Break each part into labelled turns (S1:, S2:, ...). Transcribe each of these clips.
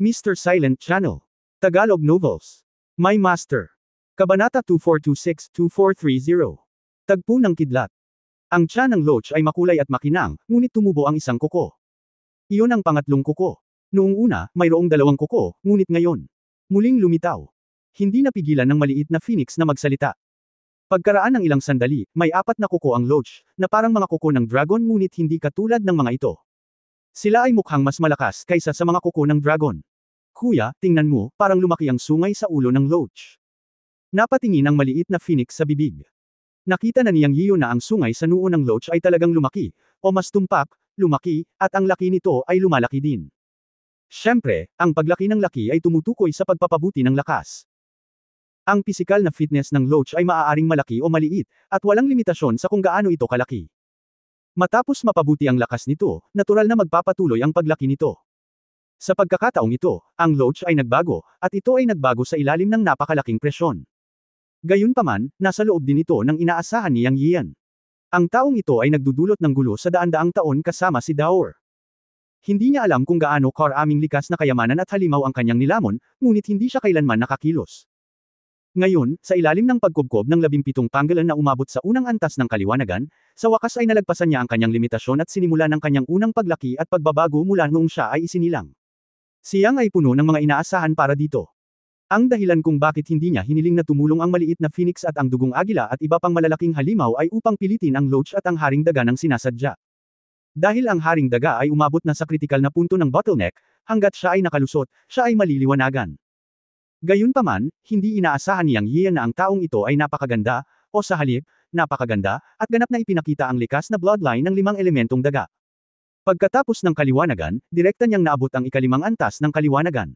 S1: Mr. Silent Channel. Tagalog Novels. My Master. Kabanata 2426-2430. Tagpo ng Kidlat. Ang tiyan ng Loach ay makulay at makinang, ngunit tumubo ang isang kuko. Iyon ang pangatlong kuko. Noong una, mayroong dalawang kuko, ngunit ngayon, muling lumitaw. Hindi napigilan ng maliit na phoenix na magsalita. Pagkaraan ng ilang sandali, may apat na kuko ang Loach, na parang mga kuko ng dragon ngunit hindi katulad ng mga ito. Sila ay mukhang mas malakas kaysa sa mga kuko ng dragon. Kuya, tingnan mo, parang lumaki ang sungay sa ulo ng Loach. Napatingin ang maliit na phoenix sa bibig. Nakita na niyang Yiyo na ang sungay sa noo ng Loach ay talagang lumaki, o mas tumpak, lumaki, at ang laki nito ay lumalaki din. Siyempre, ang paglaki ng laki ay tumutukoy sa pagpapabuti ng lakas. Ang pisikal na fitness ng Loach ay maaaring malaki o maliit, at walang limitasyon sa kung gaano ito kalaki. Matapos mapabuti ang lakas nito, natural na magpapatuloy ang paglaki nito. Sa pagkakataong ito, ang Loach ay nagbago, at ito ay nagbago sa ilalim ng napakalaking presyon. Gayunpaman, nasa loob din ito ng inaasahan ni Yang Yian. Ang taong ito ay nagdudulot ng gulo sa daan-daang taon kasama si Daor. Hindi niya alam kung gaano karaming likas na kayamanan at halimaw ang kanyang nilamon, ngunit hindi siya kailanman nakakilos. Ngayon, sa ilalim ng pagkubkob ng 17 panggalan na umabot sa unang antas ng kaliwanagan, sa wakas ay nalagpasan niya ang kanyang limitasyon at sinimula ng kanyang unang paglaki at pagbabago mula noong siya ay isinilang. Si Yang ay puno ng mga inaasahan para dito. Ang dahilan kung bakit hindi niya hiniling na tumulong ang maliit na phoenix at ang dugong agila at iba pang malalaking halimaw ay upang pilitin ang Loach at ang Haring Daga ng sinasadya. Dahil ang Haring Daga ay umabot na sa kritikal na punto ng bottleneck, hanggat siya ay nakalusot, siya ay maliliwanagan. Gayunpaman, hindi inaasahan ni Yang Yian na ang taong ito ay napakaganda, o sa halip, napakaganda, at ganap na ipinakita ang likas na bloodline ng 5 elementong daga. Pagkatapos ng kaliwanagan, direkta niyang naabot ang ikalimang antas ng kaliwanagan.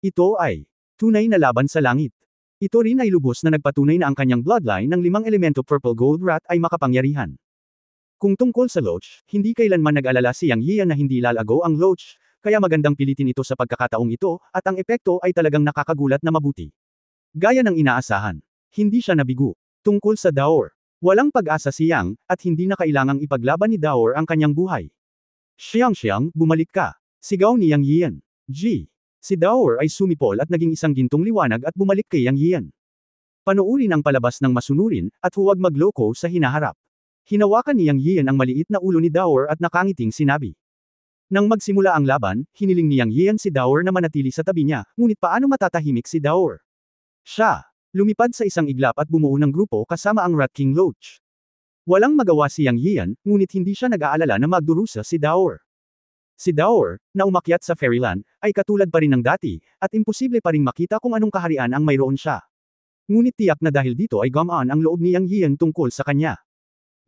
S1: Ito ay tunay na laban sa langit. Ito rin ay lubos na nagpatunay na ang kanyang bloodline ng 5 elemento Purple Gold Rat ay makapangyarihan. Kung tungkol sa Loach, hindi kailanman nag-alala si Yang Yian na hindi lalago ang Loach, kaya magandang pilitin ito sa pagkakataong ito, at ang epekto ay talagang nakakagulat na mabuti. Gaya ng inaasahan. Hindi siya nabigo. Tungkol sa Daor. Walang pag-asa si Yang, at hindi na kailangang ipaglaban ni Daor ang kanyang buhay. Xiang, bumalik ka. Sigaw ni Yang Yian. Si Daor ay sumipol at naging isang gintong liwanag at bumalik kay Yang Yian. Panoorin ang palabas ng masunurin, at huwag magloko sa hinaharap. Hinawakan ni Yang Yian ang maliit na ulo ni Daor at nakangiting sinabi. Nang magsimula ang laban, hiniling ni Yang Yian si Daor na manatili sa tabi niya, ngunit paano matatahimik si Daor? Siya lumipad sa isang iglap at bumuo ng grupo kasama ang Rat King Loach. Walang magawa si Yang Yian, ngunit hindi siya nag-aalala na magdurusa si Daor. Si Daor, na umakyat sa Fairyland, ay katulad pa rin ng dati, at imposible pa ring makita kung anong kaharian ang mayroon siya. Ngunit tiyak na dahil dito ay gumaan ang loob ni Yang Yian tungkol sa kanya.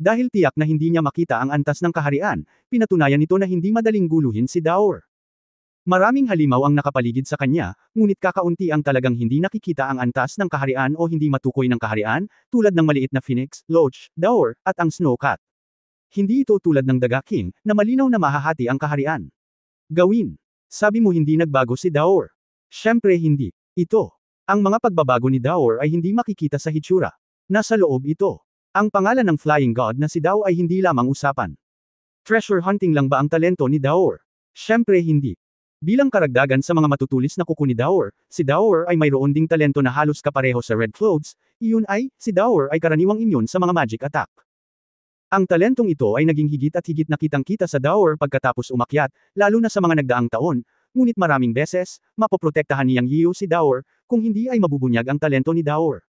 S1: Dahil tiyak na hindi niya makita ang antas ng kaharian, pinatunayan nito na hindi madaling guluhin si Daor. Maraming halimaw ang nakapaligid sa kanya, ngunit kakaunti ang talagang hindi nakikita ang antas ng kaharian o hindi matukoy ng kaharian, tulad ng maliit na Phoenix, Loach, Daor, at ang Snow Cat. Hindi ito tulad ng Daga King, na malinaw na mahahati ang kaharian. Gawin. Sabi mo hindi nagbago si Daor. Siyempre hindi. Ito. Ang mga pagbabago ni Daor ay hindi makikita sa hitsura. Nasa loob ito. Ang pangalan ng Flying God na si Dao ay hindi lamang usapan. Treasure hunting lang ba ang talento ni Daor? Siyempre hindi. Bilang karagdagan sa mga matutulis na kuko ni Daor, si Daor ay mayroon ding talento na halos kapareho sa Red Clothes, iyon ay, si Daor ay karaniwang immune sa mga magic attack. Ang talentong ito ay naging higit at higit na kitang-kita sa Daor pagkatapos umakyat, lalo na sa mga nagdaang taon, ngunit maraming beses, mapoprotektahan ni Yang Yiu si Daor, kung hindi ay mabubunyag ang talento ni Daor.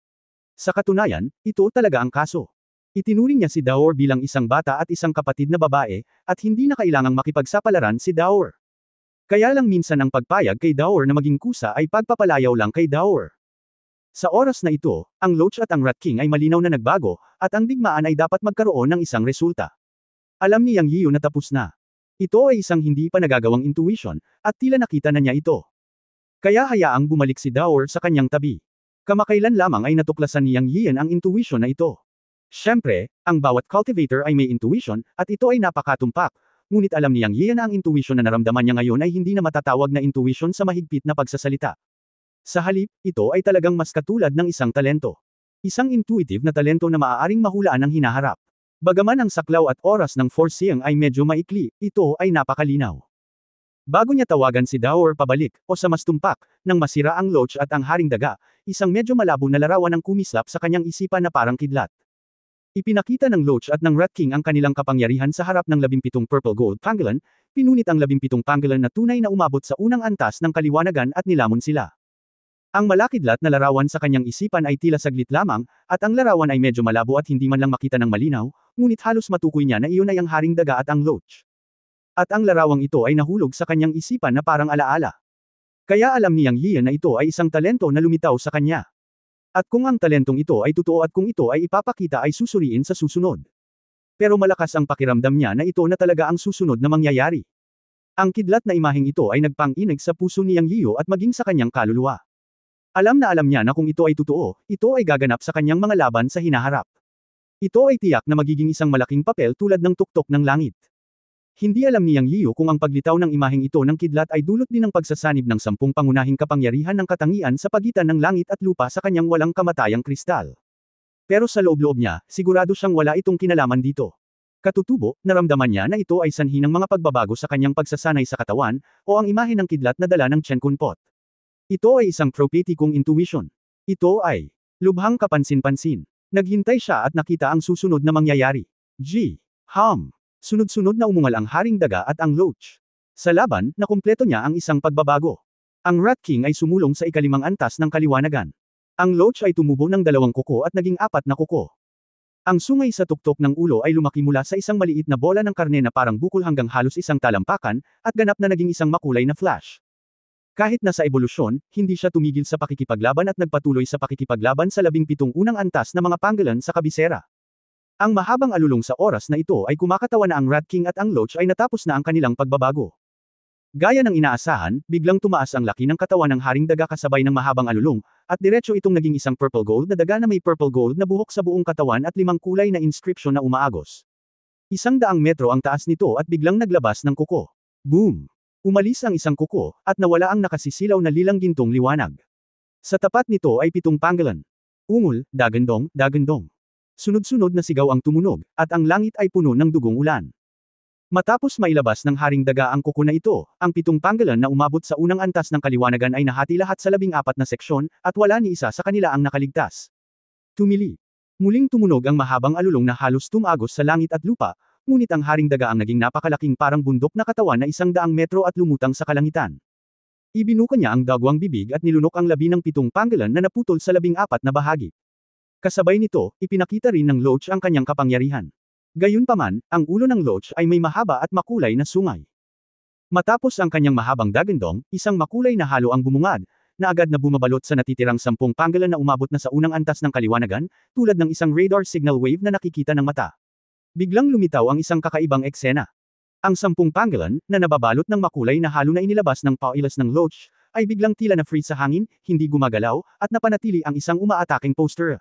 S1: Sa katunayan, ito talaga ang kaso. Itinuring niya si Daor bilang isang bata at isang kapatid na babae, at hindi na kailangang makipagsapalaran si Daor. Kaya lang minsan ang pagpayag kay Daor na maging kusa ay pagpapalayaw lang kay Daor. Sa oras na ito, ang Loach at ang Rat King ay malinaw na nagbago, at ang digmaan ay dapat magkaroon ng isang resulta. Alam ni Yang Yiu na tapos na. Ito ay isang hindi pa nagagawang intuition, at tila nakita na niya ito. Kaya hayaang bumalik si Daor sa kanyang tabi. Kamakailan lamang ay natuklasan ni Yang Yian ang intuition na ito. Siyempre, ang bawat cultivator ay may intuition, at ito ay napakatumpak, ngunit alam ni Yang Yian na ang intuition na naramdaman niya ngayon ay hindi na matatawag na intuition sa mahigpit na pagsasalita. Sa halip, ito ay talagang mas katulad ng isang talento. Isang intuitive na talento na maaaring mahulaan ang hinaharap. Bagaman ang saklaw at oras ng foreseeing ay medyo maikli, ito ay napakalinaw. Bago niya tawagan si Daor pabalik, o sa mas tumpak, nang masira ang Loach at ang Haring Daga, isang medyo malabo na larawan ang kumislap sa kanyang isipan na parang kidlat. Ipinakita ng Loach at ng Rat King ang kanilang kapangyarihan sa harap ng 17 Purple Gold Pangolin, pinunit ang 17 Pangolin na tunay na umabot sa unang antas ng kaliwanagan at nilamon sila. Ang malakidlat na larawan sa kanyang isipan ay tila saglit lamang, at ang larawan ay medyo malabo at hindi man lang makita ng malinaw, ngunit halos matukoy niya na iyon ay ang Haring Daga at ang Loach. At ang larawang ito ay nahulog sa kanyang isipan na parang alaala. Kaya alam niyang Yian na ito ay isang talento na lumitaw sa kanya. At kung ang talentong ito ay totoo at kung ito ay ipapakita ay susuriin sa susunod. Pero malakas ang pakiramdam niya na ito na talaga ang susunod na mangyayari. Ang kidlat na imaheng ito ay nagpang-inig sa puso ni Yang Yiu at maging sa kanyang kaluluwa. Alam na alam niya na kung ito ay totoo, ito ay gaganap sa kanyang mga laban sa hinaharap. Ito ay tiyak na magiging isang malaking papel tulad ng tuktok ng langit. Hindi alam ni Yang Yiu kung ang paglitaw ng imaheng ito ng kidlat ay dulot din ng pagsasanib ng 10 pangunahing kapangyarihan ng katangian sa pagitan ng langit at lupa sa kanyang walang kamatayang kristal. Pero sa loob-loob niya, sigurado siyang wala itong kinalaman dito. Katutubo, naramdaman niya na ito ay sanhi ng mga pagbabago sa kanyang pagsasanay sa katawan, o ang imahe ng kidlat na dala ng Chen Kun Pot. Ito ay isang propheticong intuition. Ito ay lubhang kapansin-pansin. Naghintay siya at nakita ang susunod na mangyayari. Sunod-sunod na umungal ang Haring Daga at ang Loach. Sa laban, nakumpleto niya ang isang pagbabago. Ang Rat King ay sumulong sa ikalimang antas ng kaliwanagan. Ang Loach ay tumubo ng 2 kuko at naging 4 na kuko. Ang sungay sa tuktok ng ulo ay lumaki mula sa isang maliit na bola ng karne na parang bukol hanggang halos isang talampakan, at ganap na naging isang makulay na flash. Kahit na sa ebolusyon, hindi siya tumigil sa pakikipaglaban at nagpatuloy sa pakikipaglaban sa 17 unang antas na mga pangolin sa kabisera. Ang mahabang alulong sa oras na ito ay kumakatawa na ang Rat King at ang Loach ay natapos na ang kanilang pagbabago. Gaya ng inaasahan, biglang tumaas ang laki ng katawan ng Haring Daga kasabay ng mahabang alulong, at diretso itong naging isang purple gold na daga na may purple gold na buhok sa buong katawan at 5 kulay na inscription na umaagos. 100 metro ang taas nito at biglang naglabas ng kuko. Boom! Umalis ang isang kuko, at nawala ang nakasisilaw na lilang gintong liwanag. Sa tapat nito ay 7 pangolin. Ungol, dagandong, dagandong. Sunod-sunod na sigaw ang tumunog, at ang langit ay puno ng dugong ulan. Matapos mailabas ng Haring Daga ang kuko na ito, ang 7 pangolin na umabot sa unang antas ng kaliwanagan ay nahati lahat sa 14 na seksyon, at wala ni isa sa kanila ang nakaligtas. Tumili. Muling tumunog ang mahabang alulong na halos tumagos sa langit at lupa, ngunit ang Haring Daga ang naging napakalaking parang bundok na katawan na 100 metro at lumutang sa kalangitan. Ibinuka niya ang dagwang bibig at nilunok ang labi ng 7 pangolin na naputol sa 14 na bahagi. Kasabay nito, ipinakita rin ng Loach ang kanyang kapangyarihan. Gayunpaman, ang ulo ng Loach ay may mahaba at makulay na sungay. Matapos ang kanyang mahabang dagandong, isang makulay na halo ang bumungad, na agad na bumabalot sa natitirang 10 pangolin na umabot na sa unang antas ng kaliwanagan, tulad ng isang radar signal wave na nakikita ng mata. Biglang lumitaw ang isang kakaibang eksena. Ang 10 pangolin, na nababalot ng makulay na halo na inilabas ng pauilas ng Loach, ay biglang tila na freeze sa hangin, hindi gumagalaw, at napanatili ang isang umaataking poster.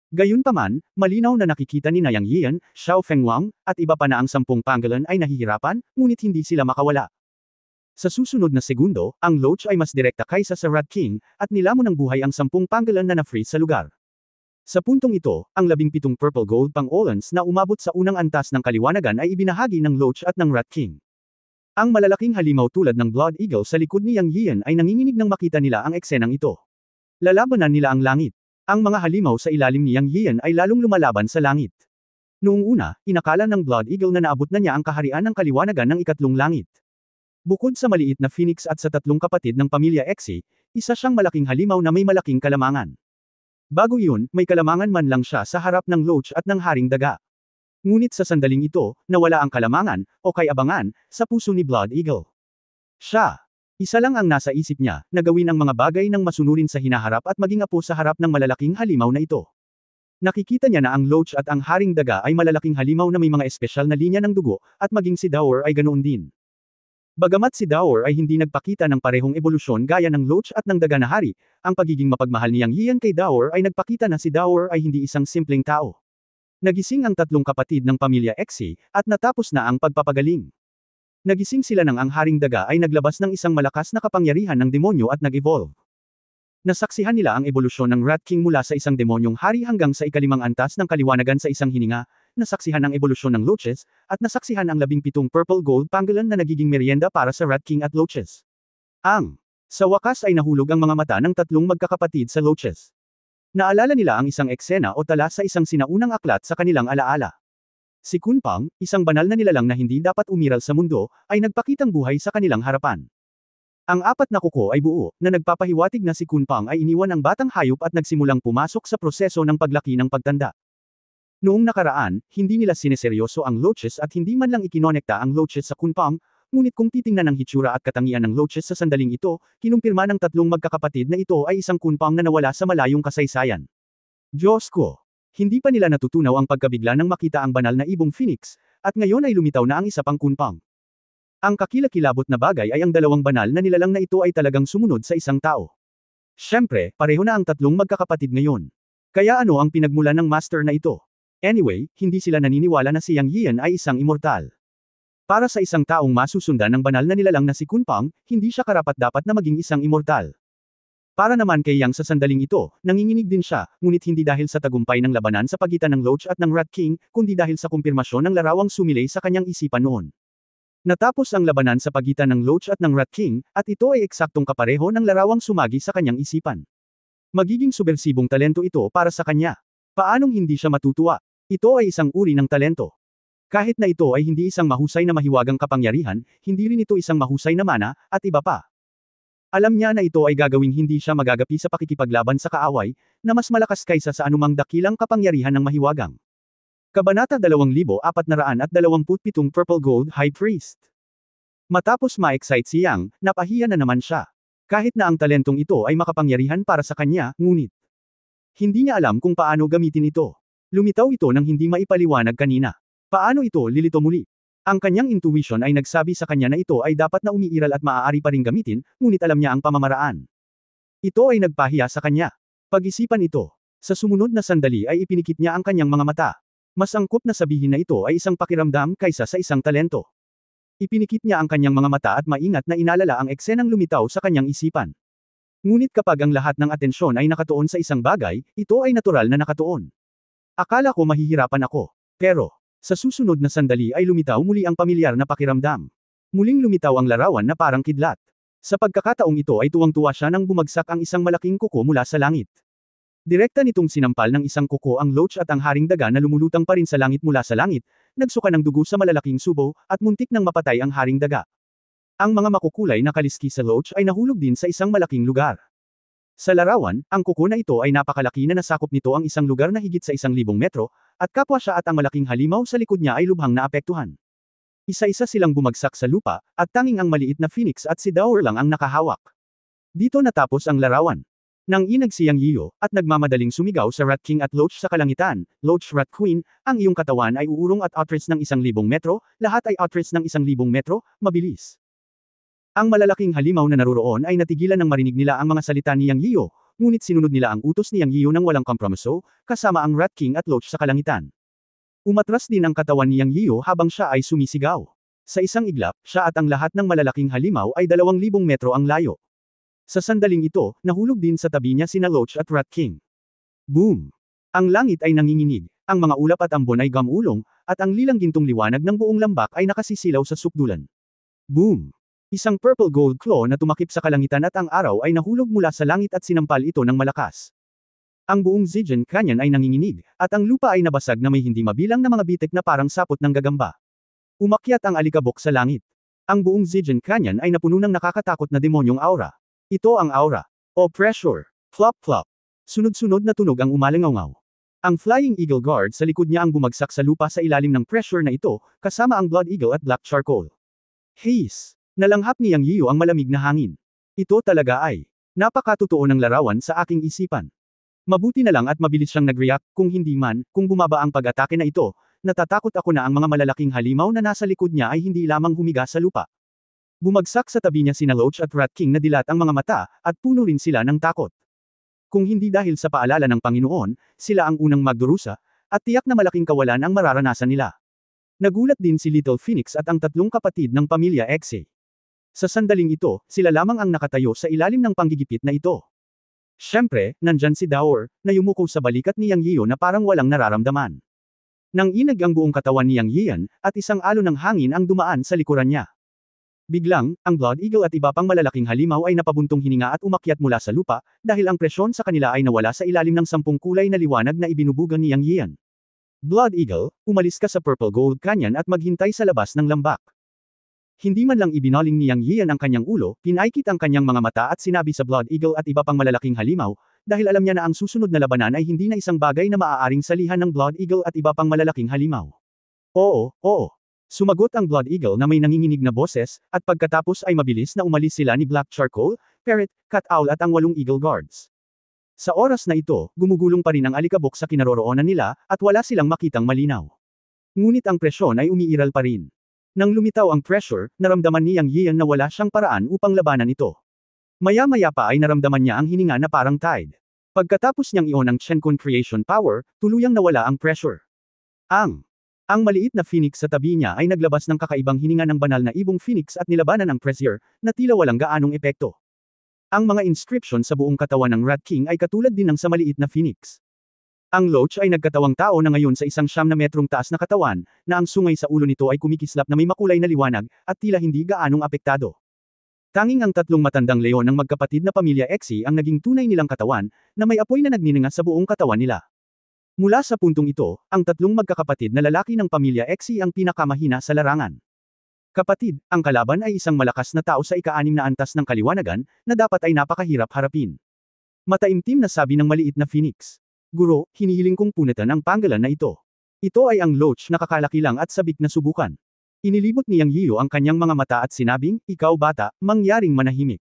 S1: Gayunpaman, malinaw na nakikita ni Yang Yian, Xiao Fengwang, at iba pa na ang 10 pangolin ay nahihirapan, ngunit hindi sila makawala. Sa susunod na segundo, ang Loach ay mas direkta kaysa sa Rat King, at nilamon ng buhay ang 10 pangolin na na-freeze sa lugar. Sa puntong ito, ang 17 purple gold pang-olens na umabot sa unang antas ng kaliwanagan ay ibinahagi ng Loach at ng Rat King. Ang malalaking halimaw tulad ng Blood Eagle sa likod ni Yang Yian ay nanginginig nang makita nila ang eksenang ito. Lalabanan nila ang langit. Ang mga halimaw sa ilalim ni Yang Yian ay lalong lumalaban sa langit. Noong una, inakala ng Blood Eagle na naabot na niya ang kaharian ng kaliwanagan ng 3 langit. Bukod sa maliit na phoenix at sa 3 kapatid ng pamilya Exi, isa siyang malaking halimaw na may malaking kalamangan. Bago iyon, may kalamangan man lang siya sa harap ng Loach at ng Haring Daga. Ngunit sa sandaling ito, nawala ang kalamangan, o kayabangan, sa puso ni Blood Eagle. Isa lang ang nasa isip niya, na gawin ang mga bagay ng masunurin sa hinaharap at maging apo sa harap ng malalaking halimaw na ito. Nakikita niya na ang Loach at ang Haring Daga ay malalaking halimaw na may mga espesyal na linya ng dugo, at maging si Daor ay ganoon din. Bagamat si Daor ay hindi nagpakita ng parehong ebolusyon gaya ng Loach at ng Daga na hari, ang pagiging mapagmahal ni Yang Yian kay Daor ay nagpakita na si Daor ay hindi isang simpleng tao. Nagising ang 3 kapatid ng pamilya Exi, at natapos na ang pagpapagaling. Nagising sila nang ang Haring Daga ay naglabas ng isang malakas na kapangyarihan ng demonyo at nag-evolve. Nasaksihan nila ang ebolusyon ng Rat King mula sa isang demonyong hari hanggang sa ikalimang antas ng kaliwanagan sa isang hininga, nasaksihan ang ebolusyon ng Loaches, at nasaksihan ang 17 purple gold pangolin na nagiging merienda para sa Rat King at Loaches. Sa wakas ay nahulog ang mga mata ng tatlong magkakapatid sa Loaches. Naalala nila ang isang eksena o tala sa isang sinaunang aklat sa kanilang alaala. Si Kunpang, isang banal na nilalang na hindi dapat umiral sa mundo, ay nagpakitang buhay sa kanilang harapan. Ang apat na kuko ay buo, na nagpapahiwatig na si Kunpang ay iniwan ang batang hayop at nagsimulang pumasok sa proseso ng paglaki ng pagtanda. Noong nakaraan, hindi nila sineseryoso ang Loaches at hindi man lang ikinonekta ang Loaches sa Kunpang, ngunit kung titingnan ang hitsura at katangian ng Loaches sa sandaling ito, kinumpirma ng tatlong magkakapatid na ito ay isang Kunpang na nawala sa malayong kasaysayan. Diyos ko! Hindi pa nila natutunaw ang pagkabigla nang makita ang banal na ibong Phoenix, at ngayon ay lumitaw na ang isa pang Kunpang. Ang kakilakilabot na bagay ay ang dalawang banal na nilalang na ito ay talagang sumunod sa isang tao. Siyempre, pareho na ang tatlong magkakapatid ngayon. Kaya ano ang pinagmulan ng master na ito? Anyway, hindi sila naniniwala na si Yang Yian ay isang immortal. Para sa isang taong masusundan ng banal na nilalang na si Kunpang, hindi siya karapat-dapat na maging isang immortal. Para naman kay Yang sa sandaling ito, nanginginig din siya, ngunit hindi dahil sa tagumpay ng labanan sa pagitan ng Loach at ng Rat King, kundi dahil sa kumpirmasyon ng larawang sumilay sa kanyang isipan noon. Natapos ang labanan sa pagitan ng Loach at ng Rat King, at ito ay eksaktong kapareho ng larawang sumagi sa kanyang isipan. Magiging subversibong talento ito para sa kanya. Paanong hindi siya matutuwa? Ito ay isang uri ng talento. Kahit na ito ay hindi isang mahusay na mahiwagang kapangyarihan, hindi rin ito isang mahusay na mana, at iba pa. Alam niya na ito ay gagawing hindi siya magagapi sa pakikipaglaban sa kaaway, na mas malakas kaysa sa anumang dakilang kapangyarihan ng mahiwagang. Kabanata 2427 Purple Gold High Priest. Matapos ma-excite si Yang, napahiya na naman siya. Kahit na ang talentong ito ay makapangyarihan para sa kanya, ngunit hindi niya alam kung paano gamitin ito. Lumitaw ito nang hindi maipaliwanag kanina. Paano ito lilito muli? Ang kanyang intuition ay nagsabi sa kanya na ito ay dapat na umiiral at maaari pa ring gamitin, ngunit alam niya ang pamamaraan. Ito ay nagpahiya sa kanya. Pag-isipan ito. Sa sumunod na sandali ay ipinikit niya ang kanyang mga mata. Mas angkop na sabihin na ito ay isang pakiramdam kaysa sa isang talento. Ipinikit niya ang kanyang mga mata at maingat na inalala ang eksenang lumitaw sa kanyang isipan. Ngunit kapag ang lahat ng atensyon ay nakatuon sa isang bagay, ito ay natural na nakatuon. Akala ko mahihirapan ako. Pero, sa susunod na sandali ay lumitaw muli ang pamilyar na pakiramdam. Muling lumitaw ang larawan na parang kidlat. Sa pagkakataong ito ay tuwang-tuwa siya nang bumagsak ang isang malaking kuko mula sa langit. Direkta nitong sinampal ng isang kuko ang Loach at ang haring daga na lumulutang pa rin sa langit mula sa langit, nagsuka ng dugo sa malalaking subo, at muntik nang mapatay ang haring daga. Ang mga makukulay na kaliski sa Loach ay nahulog din sa isang malaking lugar. Sa larawan, ang kuko na ito ay napakalaki na nasakop nito ang isang lugar na higit sa 1,000 metro, at kapwa siya at ang malaking halimaw sa likod niya ay lubhang naapektuhan. Isa-isa silang bumagsak sa lupa, at tanging ang maliit na Phoenix at si Daor lang ang nakahawak. Dito natapos ang larawan. Nang inag si Yang Yiyo, at nagmamadaling sumigaw sa Rat King at Loach sa kalangitan, Loach Rat Queen, ang iyong katawan ay uurong at outreach ng 1,000 metro, lahat ay outreach ng 1,000 metro, mabilis. Ang malalaking halimaw na naroroon ay natigilan nang marinig nila ang mga salita ni Yang Yiyo, ngunit sinunod nila ang utos ni Yang Yiyo nang walang kompromiso, kasama ang Rat King at Loach sa kalangitan. Umatras din ang katawan ni Yang Yiyo habang siya ay sumisigaw. Sa isang iglap, siya at ang lahat ng malalaking halimaw ay 2,000 metro ang layo. Sa sandaling ito, nahulog din sa tabi niya sina Loach at Rat King. Boom! Ang langit ay nanginginig, ang mga ulap at ambon ay gamulong, at ang lilang gintong liwanag ng buong lambak ay nakasisilaw sa sukdulan. Boom! Isang purple gold claw na tumakip sa kalangitan at ang araw ay nahulog mula sa langit at sinampal ito ng malakas. Ang buong Zijian Canyon ay nanginginig, at ang lupa ay nabasag na may hindi mabilang na mga bitik na parang sapot ng gagamba. Umakyat ang alikabok sa langit. Ang buong Zijian Canyon ay napuno ng nakakatakot na demonyong aura. Ito ang aura. O pressure. Flop flop. Sunod-sunod na tunog ang umalingaw. Ang Flying Eagle Guard sa likod niya ang bumagsak sa lupa sa ilalim ng pressure na ito, kasama ang Blood Eagle at Black Charcoal. Hiss! Nalanghap ni Yang Yiyo ang malamig na hangin. Ito talaga ay napakatotoo ng larawan sa aking isipan. Mabuti na lang at mabilis siyang nag-react, kung hindi man, kung bumaba ang pag-atake na ito, natatakot ako na ang mga malalaking halimaw na nasa likod niya ay hindi lamang humiga sa lupa. Bumagsak sa tabi niya sina Loach at Rat King na dilat ang mga mata, at puno rin sila ng takot. Kung hindi dahil sa paalala ng Panginoon, sila ang unang magdurusa, at tiyak na malaking kawalan ang mararanasan nila. Nagulat din si Little Phoenix at ang tatlong kapatid ng pamilya Exe. Sa sandaling ito, sila lamang ang nakatayo sa ilalim ng panggigipit na ito. Siyempre, nandyan si Daor, na yumuko sa balikat ni Yang Yiyo na parang walang nararamdaman. Nang inag ang buong katawan ni Yang Yian, at isang alon ng hangin ang dumaan sa likuran niya. Biglang, ang Blood Eagle at iba pang malalaking halimaw ay napabuntong hininga at umakyat mula sa lupa, dahil ang presyon sa kanila ay nawala sa ilalim ng 10 kulay na liwanag na ibinubugan ni Yang Yian. Blood Eagle, umalis ka sa Purple Gold Canyon at maghintay sa labas ng lambak. Hindi man lang ibinaling ni Yang Yian ang kanyang ulo, pinaikit ang kanyang mga mata at sinabi sa Blood Eagle at iba pang malalaking halimaw, dahil alam niya na ang susunod na labanan ay hindi na isang bagay na maaaring salihan ng Blood Eagle at iba pang malalaking halimaw. Oo, oo. Sumagot ang Blood Eagle na may nanginginig na boses, at pagkatapos ay mabilis na umalis sila ni Black Charcoal, Parrot, Cat Owl at ang 8 Eagle Guards. Sa oras na ito, gumugulong pa rin ang alikabok sa kinaroroonan nila, at wala silang makitang malinaw. Ngunit ang presyon ay umiiral pa rin. Nang lumitaw ang pressure, naramdaman ni Yang Yian na wala siyang paraan upang labanan ito. Maya-maya pa ay naramdaman niya ang hininga na parang tide. Pagkatapos niyang i-on ang Chenkun Creation Power, tuluyang nawala ang pressure. Ang maliit na phoenix sa tabi niya ay naglabas ng kakaibang hininga ng banal na ibong phoenix at nilabanan ang pressure, na tila walang gaanong epekto. Ang mga inscription sa buong katawan ng Rat King ay katulad din ng sa maliit na phoenix. Ang Loach ay nagkatawang tao na ngayon sa 1 metrong taas na katawan, na ang sungay sa ulo nito ay kumikislap na may makulay na liwanag, at tila hindi gaanong apektado. Tanging ang 3 matandang leon ng magkapatid na pamilya Exi ang naging tunay nilang katawan, na may apoy na nagninga sa buong katawan nila. Mula sa puntong ito, ang 3 magkakapatid na lalaki ng pamilya Exi ang pinakamahina sa larangan. Kapatid, ang kalaban ay isang malakas na tao sa ika-6 na antas ng kaliwanagan, na dapat ay napakahirap harapin. Mataimtim na sabi ng maliit na phoenix. Guro, hinihiling kong punatan ang panggalan na ito. Ito ay ang Loach na kakalaki lang at sabik na subukan. Inilibot ni Yang Yiu ang kanyang mga mata at sinabing, ikaw bata, mangyaring manahimik.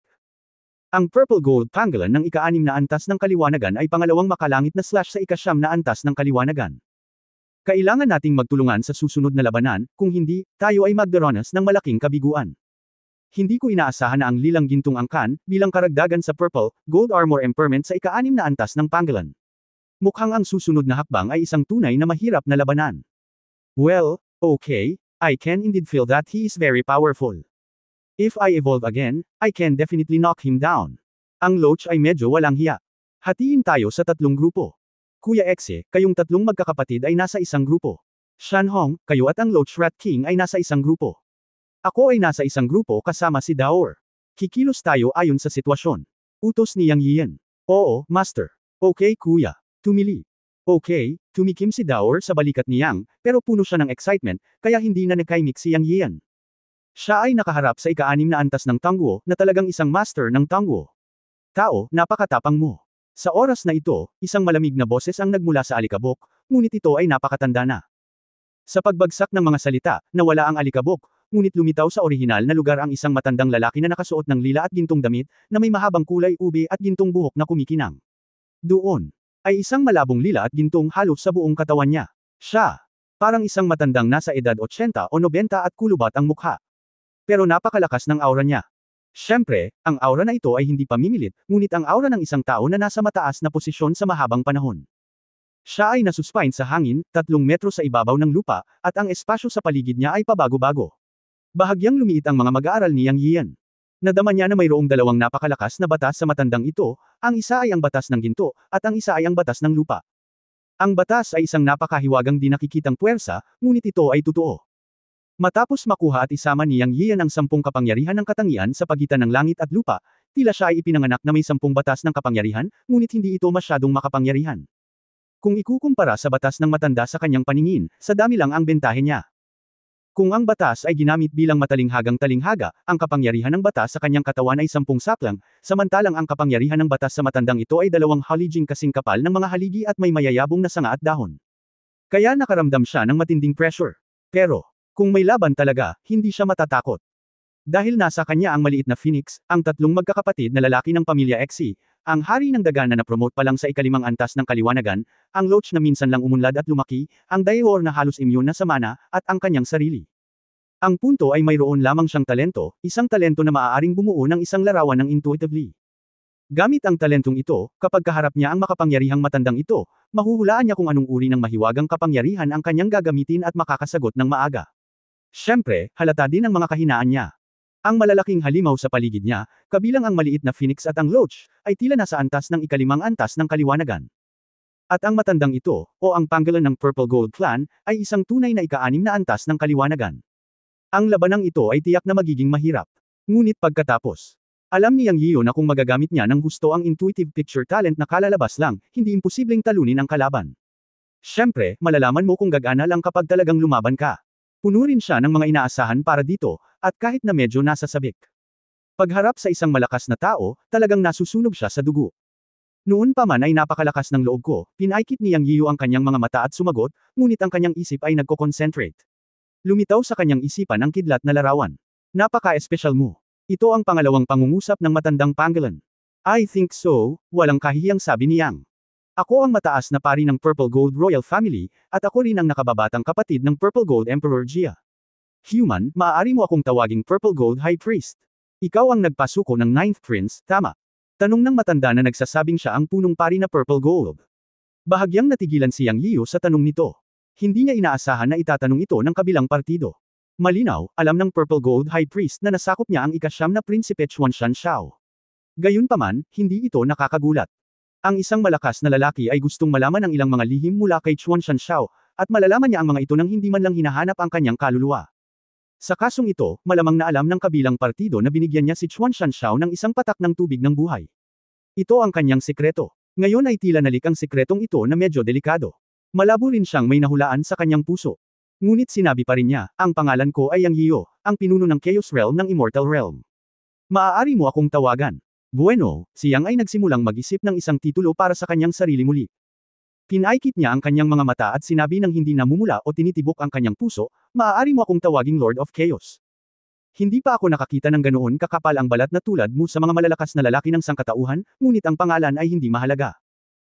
S1: Ang Purple Gold Pangolin ng ika-6 na antas ng kaliwanagan ay pangalawang makalangit na slash sa ika-9 na antas ng kaliwanagan. Kailangan nating magtulungan sa susunod na labanan, kung hindi, tayo ay magdaranas ng malaking kabiguan. Hindi ko inaasahan na ang lilang gintong angkan, bilang karagdagan sa Purple Gold Armor Impairment sa ika-6 na antas ng Pangolin. Mukhang ang susunod na hakbang ay isang tunay na mahirap na labanan. Well, okay, I can indeed feel that he is very powerful. If I evolve again, I can definitely knock him down. Ang Loach ay medyo walang hiya. Hatiin tayo sa 3 grupo. Kuya Exe, kayong 3 magkakapatid ay nasa isang grupo. Shanhong, kayo at ang Loach Rat King ay nasa isang grupo. Ako ay nasa isang grupo kasama si Daor. Kikilos tayo ayon sa sitwasyon. Utos ni Yang Yian. Oo, Master. Okay kuya. Tumili. Okay, tumikim si Daor sa balikat ni Yang, pero puno siya ng excitement, kaya hindi na nakaimik si Yang Yian. Siya ay nakaharap sa ika-6 na antas ng Tangguo, na talagang isang master ng Tangguo. Tao, napakatapang mo. Sa oras na ito, isang malamig na boses ang nagmula sa alikabok, ngunit ito ay napakatanda na. Sa pagbagsak ng mga salita, nawala ang alikabok, ngunit lumitaw sa orihinal na lugar ang isang matandang lalaki na nakasuot ng lila at gintong damit, na may mahabang kulay ube at gintong buhok na kumikinang. Doon, ay isang malabong lila at gintong halos sa buong katawan niya. Siya, parang isang matandang nasa edad 80 o 90 at kulubat ang mukha. Pero napakalakas ng aura niya. Siyempre, ang aura na ito ay hindi pamimilit, ngunit ang aura ng isang tao na nasa mataas na posisyon sa mahabang panahon. Siya ay nasuspine sa hangin, 3 metro sa ibabaw ng lupa, at ang espasyo sa paligid niya ay pabago-bago. Bahagyang lumiit ang mga mag-aaral ni Yang Yian. Nadama niya na mayroong 2 napakalakas na batas sa matandang ito, ang isa ay ang batas ng ginto, at ang isa ay ang batas ng lupa. Ang batas ay isang napakahiwagang di nakikitang puwersa, ngunit ito ay totoo. Matapos makuha at isama ni Yang Yian ang 10 kapangyarihan ng katangian sa pagitan ng langit at lupa, tila siya ay ipinanganak na may 10 batas ng kapangyarihan, ngunit hindi ito masyadong makapangyarihan. Kung ikukumpara sa batas ng matanda sa kanyang paningin, sa dami lang ang bentahe niya. Kung ang batas ay ginamit bilang matalinghagang talinghaga, ang kapangyarihan ng batas sa kanyang katawan ay 10 saplang, samantalang ang kapangyarihan ng batas sa matandang ito ay 2 halijing kasing kapal ng mga haligi at may mayayabong na sanga at dahon. Kaya nakaramdam siya ng matinding pressure. Pero, kung may laban talaga, hindi siya matatakot. Dahil nasa kanya ang maliit na phoenix, ang 3 magkakapatid na lalaki ng pamilya Exi, ang hari ng daga na napromote pa lang sa ika-5 antas ng kaliwanagan, ang Loach na minsan lang umunlad at lumaki, ang Daewor na halos immune na sa mana, at ang kanyang sarili. Ang punto ay mayroon lamang siyang talento, isang talento na maaaring bumuo ng isang larawan ng intuitively. Gamit ang talentong ito, kapag kaharap niya ang makapangyarihang matandang ito, mahuhulaan niya kung anong uri ng mahiwagang kapangyarihan ang kanyang gagamitin at makakasagot ng maaga. Siyempre, halata din ang mga kahinaan niya. Ang malalaking halimaw sa paligid niya, kabilang ang maliit na phoenix at ang Loach, ay tila nasa antas ng ika-5 antas ng kaliwanagan. At ang matandang ito, o ang panggalan ng Purple Gold Clan, ay isang tunay na ika-6 na antas ng kaliwanagan. Ang labanang ito ay tiyak na magiging mahirap. Ngunit pagkatapos, alam ni Yang Yio na kung magagamit niya ng husto ang intuitive picture talent na kalalabas lang, hindi imposibleng talunin ang kalaban. Siyempre, malalaman mo kung gagana lang kapag talagang lumaban ka. Puno rin siya ng mga inaasahan para dito, at kahit na medyo nasasabik. Pagharap sa isang malakas na tao, talagang nasusunog siya sa dugo. Noon pa man ay napakalakas ng loob ko, pinaikit ni Yang Yio ang kanyang mga mata at sumagot, ngunit ang kanyang isip ay nagko-concentrate. Lumitaw sa kanyang isipan ang kidlat na larawan. Napaka-espesyal mo. Ito ang pangalawang pangungusap ng matandang panggalan. I think so, walang kahihiyang sabi ni Yang. Ako ang mataas na pari ng Purple Gold Royal Family, at ako rin ang nakababatang kapatid ng Purple Gold Emperor Jia. Human, maaari mo akong tawaging Purple Gold High Priest. Ikaw ang nagpasuko ng Ninth Prince, tama? Tanong ng matanda na nagsasabing siya ang punong pari na Purple Gold. Bahagyang natigilan si Yang Yio sa tanong nito. Hindi niya inaasahan na itatanong ito ng kabilang partido. Malinaw, alam ng Purple Gold High Priest na nasakop niya ang ika-9 na Prinsipe Chuanshan Shao. Gayunpaman, hindi ito nakakagulat. Ang isang malakas na lalaki ay gustong malaman ang ilang mga lihim mula kay Chuanshan Shao, at malalaman niya ang mga ito nang hindi man lang hinahanap ang kanyang kaluluwa. Sa kasong ito, malamang na alam ng kabilang partido na binigyan niya si Chuanshan Shao ng isang patak ng tubig ng buhay. Ito ang kanyang sikreto. Ngayon ay tila nalik ang sikretong ito na medyo delikado. Malabo rin siyang may nahulaan sa kanyang puso. Ngunit sinabi pa rin niya, ang pangalan ko ay Yang Yio, ang pinuno ng Chaos Realm ng Immortal Realm. Maaari mo akong tawagan. Bueno, si Yang ay nagsimulang mag-isip ng isang titulo para sa kanyang sarili muli. Pinaikit niya ang kanyang mga mata at sinabi ng hindi namumula o tinitibok ang kanyang puso, maaari mo akong tawaging Lord of Chaos. Hindi pa ako nakakita ng ganoon kakapal ang balat na tulad mo sa mga malalakas na lalaki ng sangkatauhan, ngunit ang pangalan ay hindi mahalaga.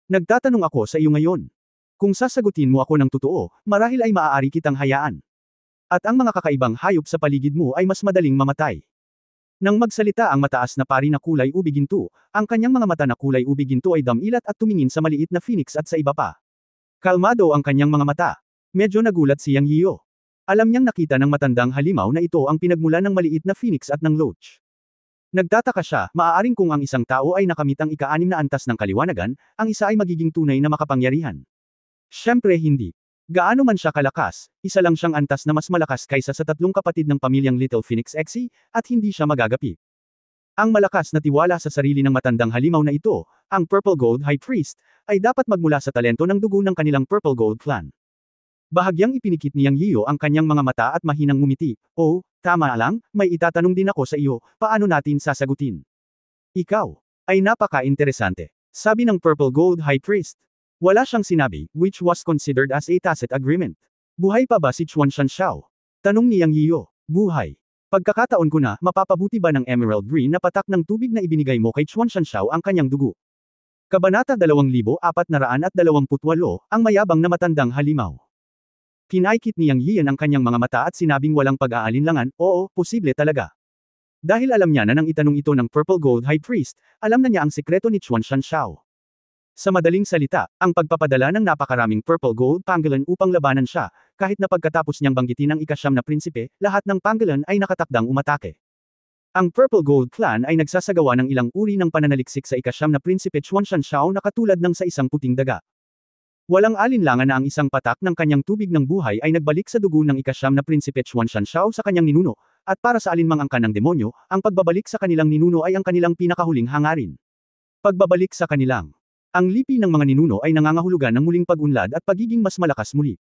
S1: Nagtatanong ako sa iyo ngayon. Kung sasagutin mo ako ng totoo, marahil ay maaari kitang hayaan. At ang mga kakaibang hayop sa paligid mo ay mas madaling mamatay. Nang magsalita ang mataas na pari na kulay ubi ginto, ang kanyang mga mata na kulay ubi ginto ay damilat at tumingin sa maliit na phoenix at sa iba pa. Kalmado ang kanyang mga mata. Medyo nagulat si Yang Yio. Alam niyang nakita ng matandang halimaw na ito ang pinagmulan ng maliit na phoenix at ng loach. Nagtataka siya, maaaring kung ang isang tao ay nakamit ang ika-6 na antas ng kaliwanagan, ang isa ay magiging tunay na makapangyarihan. Siyempre hindi. Gaano man siya kalakas, isa lang siyang antas na mas malakas kaysa sa 3 kapatid ng pamilyang Little Phoenix Xe, at hindi siya magagapi. Ang malakas na tiwala sa sarili ng matandang halimaw na ito, ang Purple Gold High Priest, ay dapat magmula sa talento ng dugo ng kanilang Purple Gold Clan. Bahagyang ipinikit ni Yang Yio ang kanyang mga mata at mahinang ngumiti. Oh, tama lang, may itatanong din ako sa iyo, paano natin sasagutin? Ikaw ay napaka-interesante, sabi ng Purple Gold High Priest. Wala siyang sinabi, which was considered as a tacit agreement. Buhay pa ba si Chuanshan Shao? Tanong ni Yang Yio. Buhay. Pagkakataon ko na, mapapabuti ba ng emerald green na patak ng tubig na ibinigay mo kay Chuanshan Shao ang kanyang dugo? Kabanata 2428, ang mayabang na matandang halimaw. Kinaikit ni Yang Yian ang kanyang mga mata at sinabing walang pag-aalinlangan, oo, posible talaga. Dahil alam niya na nang itanong ito ng Purple Gold High Priest, alam na niya ang sikreto ni Chuanshan Shao. Sa madaling salita, ang pagpapadala ng napakaraming Purple Gold Pangolin upang labanan siya, kahit na pagkatapos niyang banggitin ang ika-9 na prinsipe, lahat ng Pangolin ay nakatakdang umatake. Ang Purple Gold Clan ay nagsasagawa ng ilang uri ng pananaliksik sa ika-9 na prinsipe Chuanshan Shao na katulad ng sa isang puting daga. Walang alinlangan na ang isang patak ng kanyang tubig ng buhay ay nagbalik sa dugo ng ika-9 na prinsipe Chuanshan Shao sa kanyang ninuno, at para sa alinmang angkan ng demonyo, ang pagbabalik sa kanilang ninuno ay ang kanilang pinakahuling hangarin. Pagbabalik sa kanilang. Ang lipi ng mga ninuno ay nangangahulugan ng muling pag-unlad at pagiging mas malakas muli.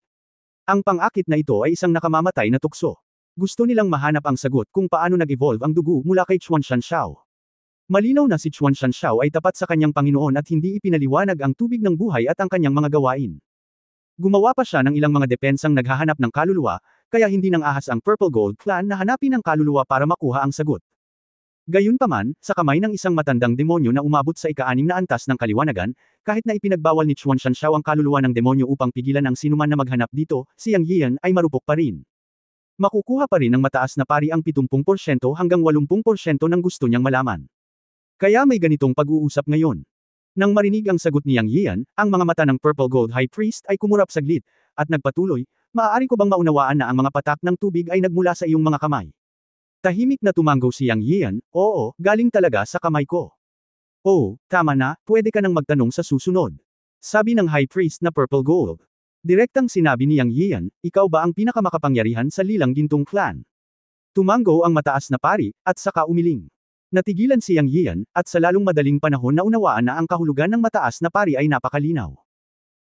S1: Ang pang-akit na ito ay isang nakamamatay na tukso. Gusto nilang mahanap ang sagot kung paano nag-evolve ang dugo mula kay Chuanshan Shao. Malinaw na si Chuanshan Shao ay tapat sa kanyang Panginoon at hindi ipinaliwanag ang tubig ng buhay at ang kanyang mga gawain. Gumawa pa siya ng ilang mga depensang naghahanap ng kaluluwa, kaya hindi nang ahas ang Purple Gold Clan na hanapin ang kaluluwa para makuha ang sagot. Gayunpaman, sa kamay ng isang matandang demonyo na umabot sa ika-6 na antas ng kaliwanagan, kahit na ipinagbawal ni Chuanshan Shao ang kaluluwa ng demonyo upang pigilan ang sinuman na maghanap dito, si Yang Yian ay marupok pa rin. Makukuha pa rin ng mataas na pari ang 70% hanggang 80% ng gusto niyang malaman. Kaya may ganitong pag-uusap ngayon. Nang marinig ang sagot ni Yang Yian, ang mga mata ng Purple Gold High Priest ay kumurap saglit, at nagpatuloy, maaari ko bang maunawaan na ang mga patak ng tubig ay nagmula sa iyong mga kamay? Tahimik na tumanggaw si Yang Yian, oo, galing talaga sa kamay ko. Oh, tama na, pwede ka nang magtanong sa susunod. Sabi ng High Priest na Purple Gold. Direktang sinabi ni Yang Yian, ikaw ba ang pinakamakapangyarihan sa Lilang Gintong Clan? Tumango ang mataas na pari, at saka umiling. Natigilan si Yang Yian, at sa lalong madaling panahon na unawaan na ang kahulugan ng mataas na pari ay napakalinaw.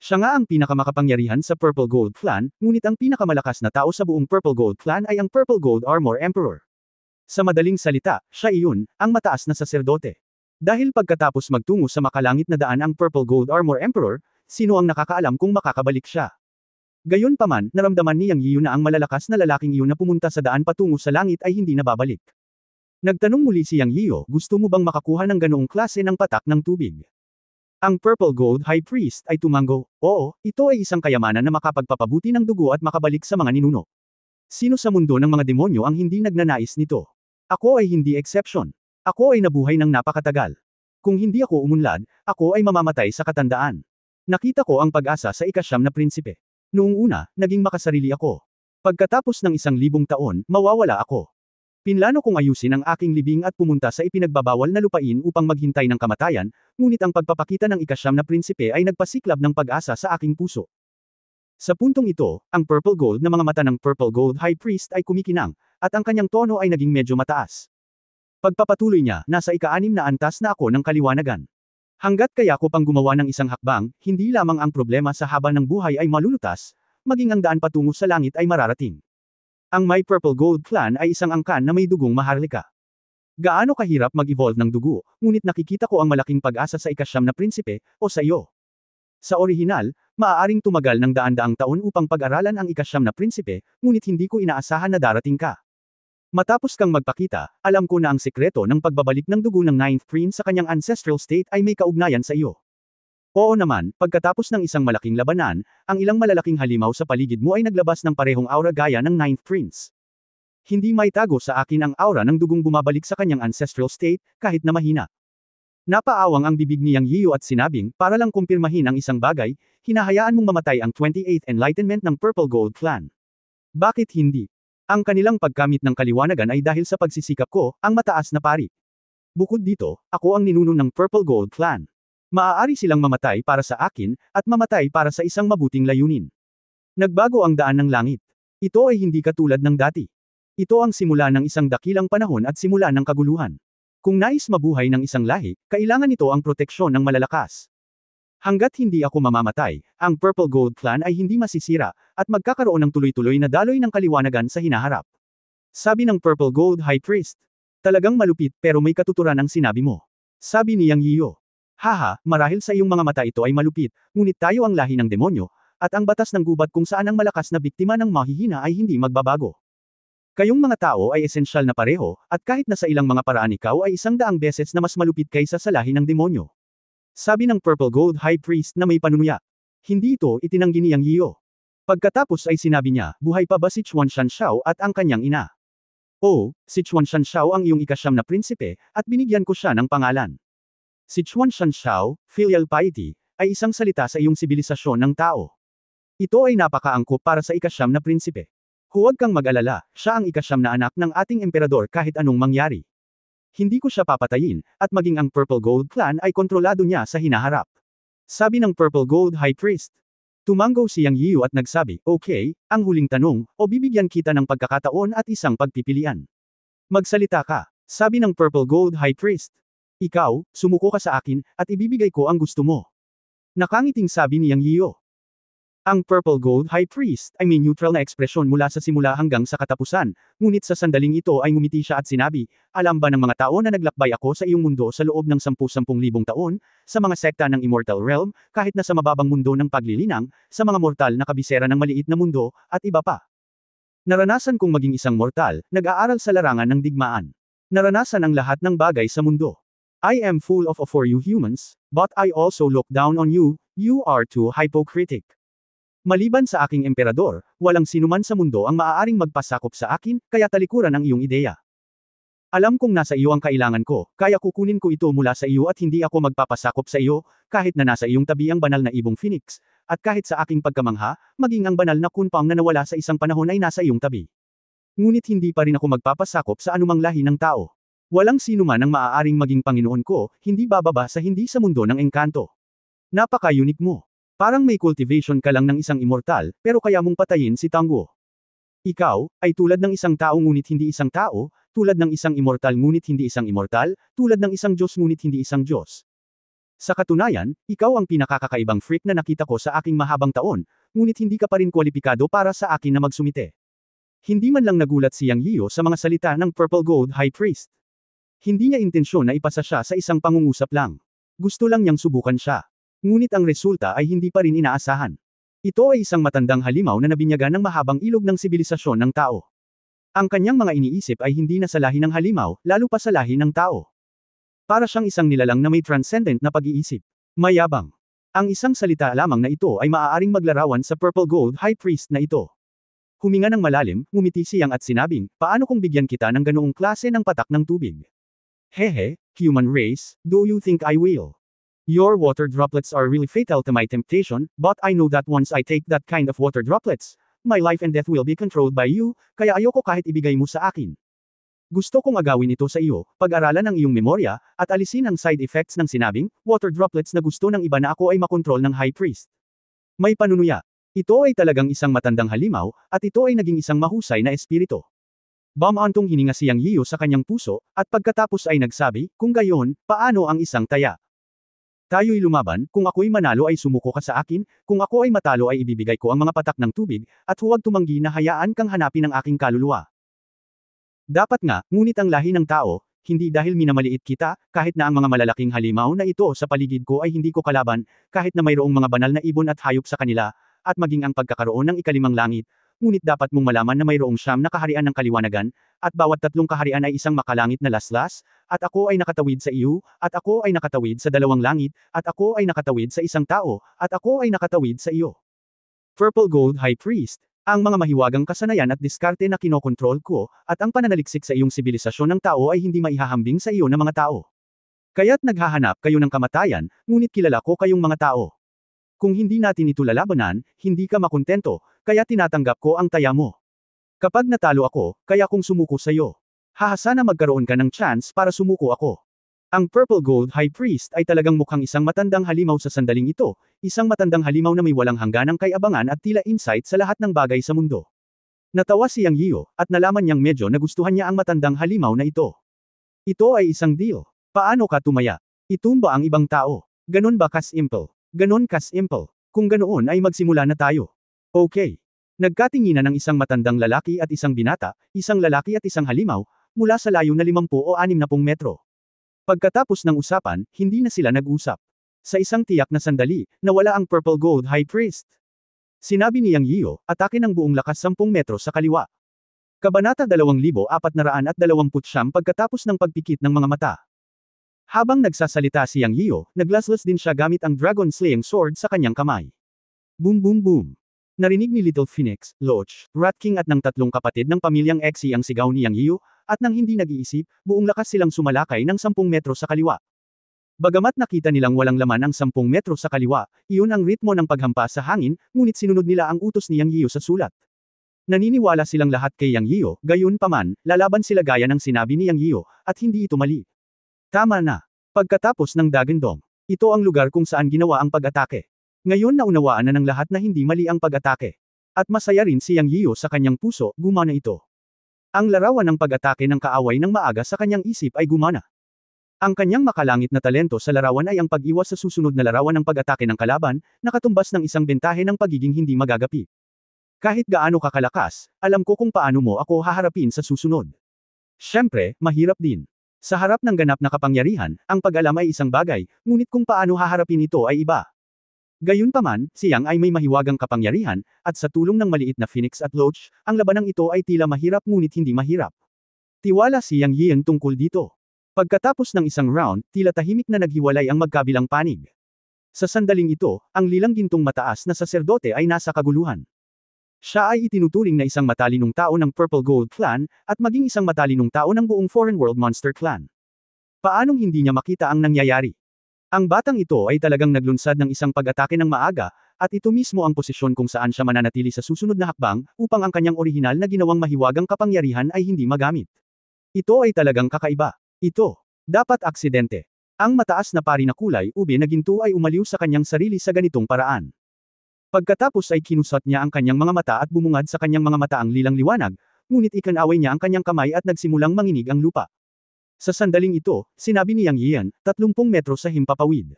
S1: Siya nga ang pinakamakapangyarihan sa Purple Gold Clan, ngunit ang pinakamalakas na tao sa buong Purple Gold Clan ay ang Purple Gold Armor Emperor. Sa madaling salita, siya iyon, ang mataas na saserdote. Dahil pagkatapos magtungo sa makalangit na daan ang Purple Gold Armor Emperor, sino ang nakakaalam kung makakabalik siya? Gayunpaman, naramdaman ni Yang Yiu na ang malalakas na lalaking iyon na pumunta sa daan patungo sa langit ay hindi na babalik. Nagtanong muli si Yang Yiu, gusto mo bang makakuha ng ganoong klase ng patak ng tubig? Ang Purple Gold High Priest ay tumango, oo, ito ay isang kayamanan na makapagpapabuti ng dugo at makabalik sa mga ninuno. Sino sa mundo ng mga demonyo ang hindi nagnanais nito? Ako ay hindi exception. Ako ay nabuhay ng napakatagal. Kung hindi ako umunlad, ako ay mamamatay sa katandaan. Nakita ko ang pag-asa sa ika-9 na prinsipe. Noong una, naging makasarili ako. Pagkatapos ng 1,000 taon, mawawala ako. Pinlano kong ayusin ang aking libing at pumunta sa ipinagbabawal na lupain upang maghintay ng kamatayan, ngunit ang pagpapakita ng ika-9 na prinsipe ay nagpasiklab ng pag-asa sa aking puso. Sa puntong ito, ang purple gold na mga mata ng Purple Gold High Priest ay kumikinang, at ang kanyang tono ay naging medyo mataas. Pagpapatuloy niya, nasa ika-6 na antas na ako ng kaliwanagan. Hanggat kaya ko pang gumawa ng isang hakbang, hindi lamang ang problema sa haba ng buhay ay malulutas, maging ang daan patungo sa langit ay mararating. Ang My Purple Gold Clan ay isang angkan na may dugong maharlika. Gaano kahirap mag-evolve ng dugo, ngunit nakikita ko ang malaking pag-asa sa ika-9 na prinsipe, o sa iyo. Sa orihinal, maaaring tumagal ng daan-daang taon upang pag-aralan ang ika-9 na prinsipe, ngunit hindi ko inaasahan na darating ka. Matapos kang magpakita, alam ko na ang sekreto ng pagbabalik ng dugo ng 9th Prince sa kanyang ancestral state ay may kaugnayan sa iyo. Oo naman, pagkatapos ng isang malaking labanan, ang ilang malalaking halimaw sa paligid mo ay naglabas ng parehong aura gaya ng 9th Prince. Hindi maitago sa akin ang aura ng dugong bumabalik sa kanyang ancestral state, kahit na mahina. Napaawang ang bibig ni Yang Yiu at sinabing, para lang kumpirmahin ang isang bagay, hinahayaan mong mamatay ang 28th Enlightenment ng Purple Gold Clan. Bakit hindi? Ang kanilang pagkamit ng kaliwanagan ay dahil sa pagsisikap ko, ang mataas na pari. Bukod dito, ako ang ninuno ng Purple Gold Clan. Maaari silang mamatay para sa akin, at mamatay para sa isang mabuting layunin. Nagbago ang daan ng langit. Ito ay hindi katulad ng dati. Ito ang simula ng isang dakilang panahon at simula ng kaguluhan. Kung nais mabuhay ng isang lahi, kailangan nito ang proteksyon ng malalakas. Hanggat hindi ako mamamatay, ang Purple Gold Clan ay hindi masisira, at magkakaroon ng tuloy-tuloy na daloy ng kaliwanagan sa hinaharap. Sabi ng Purple Gold High Priest. Talagang malupit pero may katuturan ang sinabi mo. Sabi ni Yang Yiu. Haha, marahil sa iyong mga mata ito ay malupit, ngunit tayo ang lahi ng demonyo, at ang batas ng gubat kung saan ang malakas na biktima ng mahihina ay hindi magbabago. Kayong mga tao ay esensyal na pareho, at kahit na sa ilang mga paraan ikaw ay 100 beses na mas malupit kaysa sa lahi ng demonyo. Sabi ng Purple Gold High Priest na may panunuya. Hindi ito itinanggi ni Yang Yiu. Pagkatapos ay sinabi niya, buhay pa ba si Chuan Shanshao at ang kanyang ina? Oo, si Chuan Shanshao ang iyong ika-9 na prinsipe, at binigyan ko siya ng pangalan. Si Chuan Shanshao, filial piety, ay isang salita sa iyong sibilisasyon ng tao. Ito ay napakaangkop para sa ika-9 na prinsipe. Huwag kang mag-alala, siya ang ika-9 na anak ng ating emperador kahit anong mangyari. Hindi ko siya papatayin, at maging ang Purple Gold Clan ay kontrolado niya sa hinaharap. Sabi ng Purple Gold High Priest. Tumango si Yang Yiu at nagsabi, okay, ang huling tanong, o bibigyan kita ng pagkakataon at isang pagpipilian. Magsalita ka, sabi ng Purple Gold High Priest. Ikaw, sumuko ka sa akin, at ibibigay ko ang gusto mo. Nakangiting sabi ni Yang Yiu. Ang Purple Gold High Priest ay may neutral na ekspresyon mula sa simula hanggang sa katapusan, ngunit sa sandaling ito ay ngumiti siya at sinabi, alam ba ng mga tao na naglakbay ako sa iyong mundo sa loob ng 10,000 taon, sa mga sekta ng Immortal Realm, kahit na sa mababang mundo ng paglilinang, sa mga mortal na kabisera ng maliit na mundo, at iba pa. Naranasan kong maging isang mortal, nag-aaral sa larangan ng digmaan. Naranasan ang lahat ng bagay sa mundo. I am full of for you humans, but I also look down on you, you are too hypocritic. Maliban sa aking emperador, walang sinuman sa mundo ang maaaring magpasakop sa akin, kaya talikuran ang iyong ideya. Alam kong nasa iyo ang kailangan ko, kaya kukunin ko ito mula sa iyo at hindi ako magpapasakop sa iyo, kahit na nasa iyong tabi ang banal na ibong Phoenix, at kahit sa aking pagkamangha, maging ang banal na kunpang na nawala sa isang panahon ay nasa iyong tabi. Ngunit hindi pa rin ako magpapasakop sa anumang lahi ng tao. Walang sinuman ang maaaring maging Panginoon ko, hindi bababa sa hindi sa mundo ng engkanto. Napaka-unique mo. Parang may cultivation ka lang ng isang immortal, pero kaya mong patayin si Tanguo. Ikaw, ay tulad ng isang tao ngunit hindi isang tao, tulad ng isang immortal ngunit hindi isang immortal, tulad ng isang Diyos ngunit hindi isang Diyos. Sa katunayan, ikaw ang pinakakakaibang freak na nakita ko sa aking mahabang taon, ngunit hindi ka pa rin kwalipikado para sa akin na magsumite. Hindi man lang nagulat si Yang Yiyo sa mga salita ng Purple Gold High Priest. Hindi niya intensyon na ipasa siya sa isang pangungusap lang. Gusto lang niyang subukan siya. Ngunit ang resulta ay hindi pa rin inaasahan. Ito ay isang matandang halimaw na nabinyagan ng mahabang ilog ng sibilisasyon ng tao. Ang kanyang mga iniisip ay hindi na sa lahi ng halimaw, lalo pa sa lahi ng tao. Para siyang isang nilalang na may transcendent na pag-iisip. Mayabang. Ang isang salita lamang na ito ay maaaring maglarawan sa Purple Gold High Priest na ito. Huminga ng malalim, ngumiti siyang at sinabing, paano kung bigyan kita ng ganoong klase ng patak ng tubig? Hehe, human race, do you think I will? Your water droplets are really fatal to my temptation, but I know that once I take that kind of water droplets, my life and death will be controlled by you, kaya ayoko kahit ibigay mo sa akin. Gusto kong agawin ito sa iyo, pag-aralan ang iyong memorya, at alisin ang side effects ng sinabing, water droplets na gusto ng iba na ako ay makontrol ng High Priest. May panunuya. Ito ay talagang isang matandang halimaw, at ito ay naging isang mahusay na espiritu. Bumantong hininga si Yang Yiyo sa kanyang puso, at pagkatapos ay nagsabi, kung gayon, paano ang isang taya? Tayo'y lumaban, kung ako'y manalo ay sumuko ka sa akin, kung ako ay matalo ay ibibigay ko ang mga patak ng tubig, at huwag tumanggi na hayaan kang hanapin ang aking kaluluwa. Dapat nga, ngunit ang lahi ng tao, hindi dahil minamaliit kita, kahit na ang mga malalaking halimaw na ito sa paligid ko ay hindi ko kalaban, kahit na mayroong mga banal na ibon at hayop sa kanila, at maging ang pagkakaroon ng ikalimang langit, ngunit dapat mong malaman na mayroong siyam na kaharian ng kaliwanagan, at bawat tatlong kaharian ay isang makalangit na laslas, at ako ay nakatawid sa iyo, at ako ay nakatawid sa dalawang langit, at ako ay nakatawid sa isang tao, at ako ay nakatawid sa iyo. Purple Gold High Priest, ang mga mahiwagang kasanayan at diskarte na kinokontrol ko, at ang pananaliksik sa iyong sibilisasyon ng tao ay hindi maihahambing sa iyo ng mga tao. Kaya't naghahanap kayo ng kamatayan, ngunit kilala ko kayong mga tao. Kung hindi natin ito lalabanan, hindi ka makontento, kaya tinatanggap ko ang taya mo. Kapag natalo ako, kaya kong sumuko sa iyo. Sana magkaroon ka ng chance para sumuko ako. Ang Purple Gold High Priest ay talagang mukhang isang matandang halimaw sa sandaling ito, isang matandang halimaw na may walang hangganang kayabangan at tila insight sa lahat ng bagay sa mundo. Natawa si Yang Yiyo, at nalaman niyang medyo nagustuhan niya ang matandang halimaw na ito. Ito ay isang deal. Paano ka tumaya? Itumba ang ibang tao. Ganon ba ka-simple? Ganon ka-simple. Kung ganoon ay magsimula na tayo. Okay. Nagkatinginan ng isang matandang lalaki at isang binata, isang lalaki at isang halimaw, mula sa layo na 50 o 60 metro. Pagkatapos ng usapan, hindi na sila nag-usap. Sa isang tiyak na sandali, nawala ang Purple Gold High Priest. Sinabi ni Yang Yiyo, atake ng buong lakas 10 metro sa kaliwa. Kabanata 2429 pagkatapos ng pagpikit ng mga mata. Habang nagsasalita si Yang Yiyo, naglaslas din siya gamit ang Dragon Slaying Sword sa kanyang kamay. Boom boom boom. Narinig ni Little Phoenix, Loach, Rat King at ng tatlong kapatid ng pamilyang Exi ang sigaw ni Yang Yiyo, at nang hindi nag-iisip, buong lakas silang sumalakay ng 10 metro sa kaliwa. Bagamat nakita nilang walang laman ang 10 metro sa kaliwa, iyon ang ritmo ng paghampas sa hangin, ngunit sinunod nila ang utos ni Yang Yiyo sa sulat. Naniniwala silang lahat kay Yang Yiyo, gayon paman, lalaban sila gaya ng sinabi ni Yang Yiyo, at hindi ito mali. Tama na. Pagkatapos ng Dagandong, ito ang lugar kung saan ginawa ang pag-atake. Ngayon naunawaan na ng lahat na hindi mali ang pag-atake. At masaya rin si Yang Yiyo sa kanyang puso, gumana ito. Ang larawan ng pag-atake ng kaaway ng maaga sa kanyang isip ay gumana. Ang kanyang makalangit na talento sa larawan ay ang pag-iwas sa susunod na larawan ng pag-atake ng kalaban, nakatumbas ng isang bentahe ng pagiging hindi magagapi. Kahit gaano kakalakas, alam ko kung paano mo ako haharapin sa susunod. Siyempre, mahirap din. Sa harap ng ganap na kapangyarihan, ang pag-alam ay isang bagay, ngunit kung paano haharapin ito ay iba. Gayunpaman, si Yang ay may mahiwagang kapangyarihan, at sa tulong ng maliit na Phoenix at Loach, ang labanang ito ay tila mahirap ngunit hindi mahirap. Tiwala si Yang Yiyan tungkol dito. Pagkatapos ng isang round, tila tahimik na naghiwalay ang magkabilang panig. Sa sandaling ito, ang lilang gintong mataas na saserdote ay nasa kaguluhan. Siya ay itinuturing na isang matalinong tao ng Purple Gold Clan, at maging isang matalinong tao ng buong Foreign World Monster Clan. Paanong hindi niya makita ang nangyayari? Ang batang ito ay talagang naglunsad ng isang pag-atake ng maaga, at ito mismo ang posisyon kung saan siya mananatili sa susunod na hakbang, upang ang kanyang orihinal na ginawang mahiwagang kapangyarihan ay hindi magamit. Ito ay talagang kakaiba. Ito, dapat aksidente. Ang mataas na pari na kulay ube na ginto ay umaliw sa kanyang sarili sa ganitong paraan. Pagkatapos ay kinusot niya ang kanyang mga mata at bumungad sa kanyang mga mata ang lilang liwanag, ngunit ikinaway niya ang kanyang kamay at nagsimulang manginig ang lupa. Sa sandaling ito, sinabi ni Yang Yian, 30 metro sa himpapawid.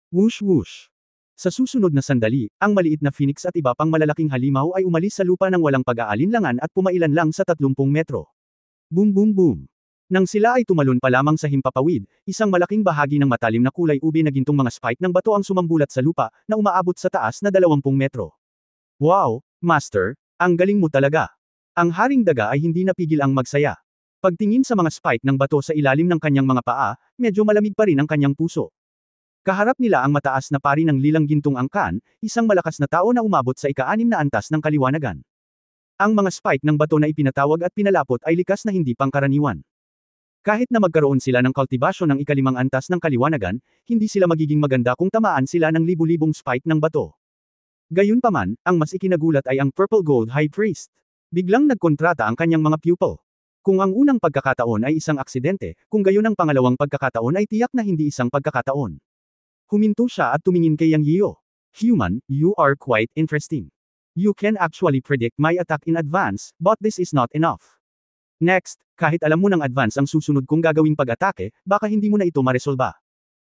S1: Whoosh whoosh. Sa susunod na sandali, ang maliit na phoenix at iba pang malalaking halimaw ay umalis sa lupa ng walang pag-aalinlangan at pumailan lang sa 30 metro. Boom boom boom. Nang sila ay tumalon pa lamang sa himpapawid, isang malaking bahagi ng matalim na kulay ube na gintong mga spike ng bato ang sumambulat sa lupa, na umaabot sa taas na 20 metro. Wow, Master, ang galing mo talaga. Ang haring daga ay hindi napigil ang magsaya. Pagtingin sa mga spike ng bato sa ilalim ng kanyang mga paa, medyo malamig pa rin ang kanyang puso. Kaharap nila ang mataas na pari ng lilang gintong angkan, isang malakas na tao na umabot sa ika-6 na antas ng kaliwanagan. Ang mga spike ng bato na ipinatawag at pinalapot ay likas na hindi pangkaraniwan. Kahit na magkaroon sila ng kultibasyon ng ika-5 antas ng kaliwanagan, hindi sila magiging maganda kung tamaan sila ng libu-libong spike ng bato. Gayunpaman, ang mas ikinagulat ay ang Purple Gold High Priest. Biglang nagkontrata ang kanyang mga pupil. Kung ang unang pagkakataon ay isang aksidente, kung gayon ang pangalawang pagkakataon ay tiyak na hindi isang pagkakataon. Huminto siya at tumingin kay Yang Yio. Human, you are quite interesting. You can actually predict my attack in advance, but this is not enough. Next, kahit alam mo ng advance ang susunod kong gagawing pag-atake, baka hindi mo na ito maresolba.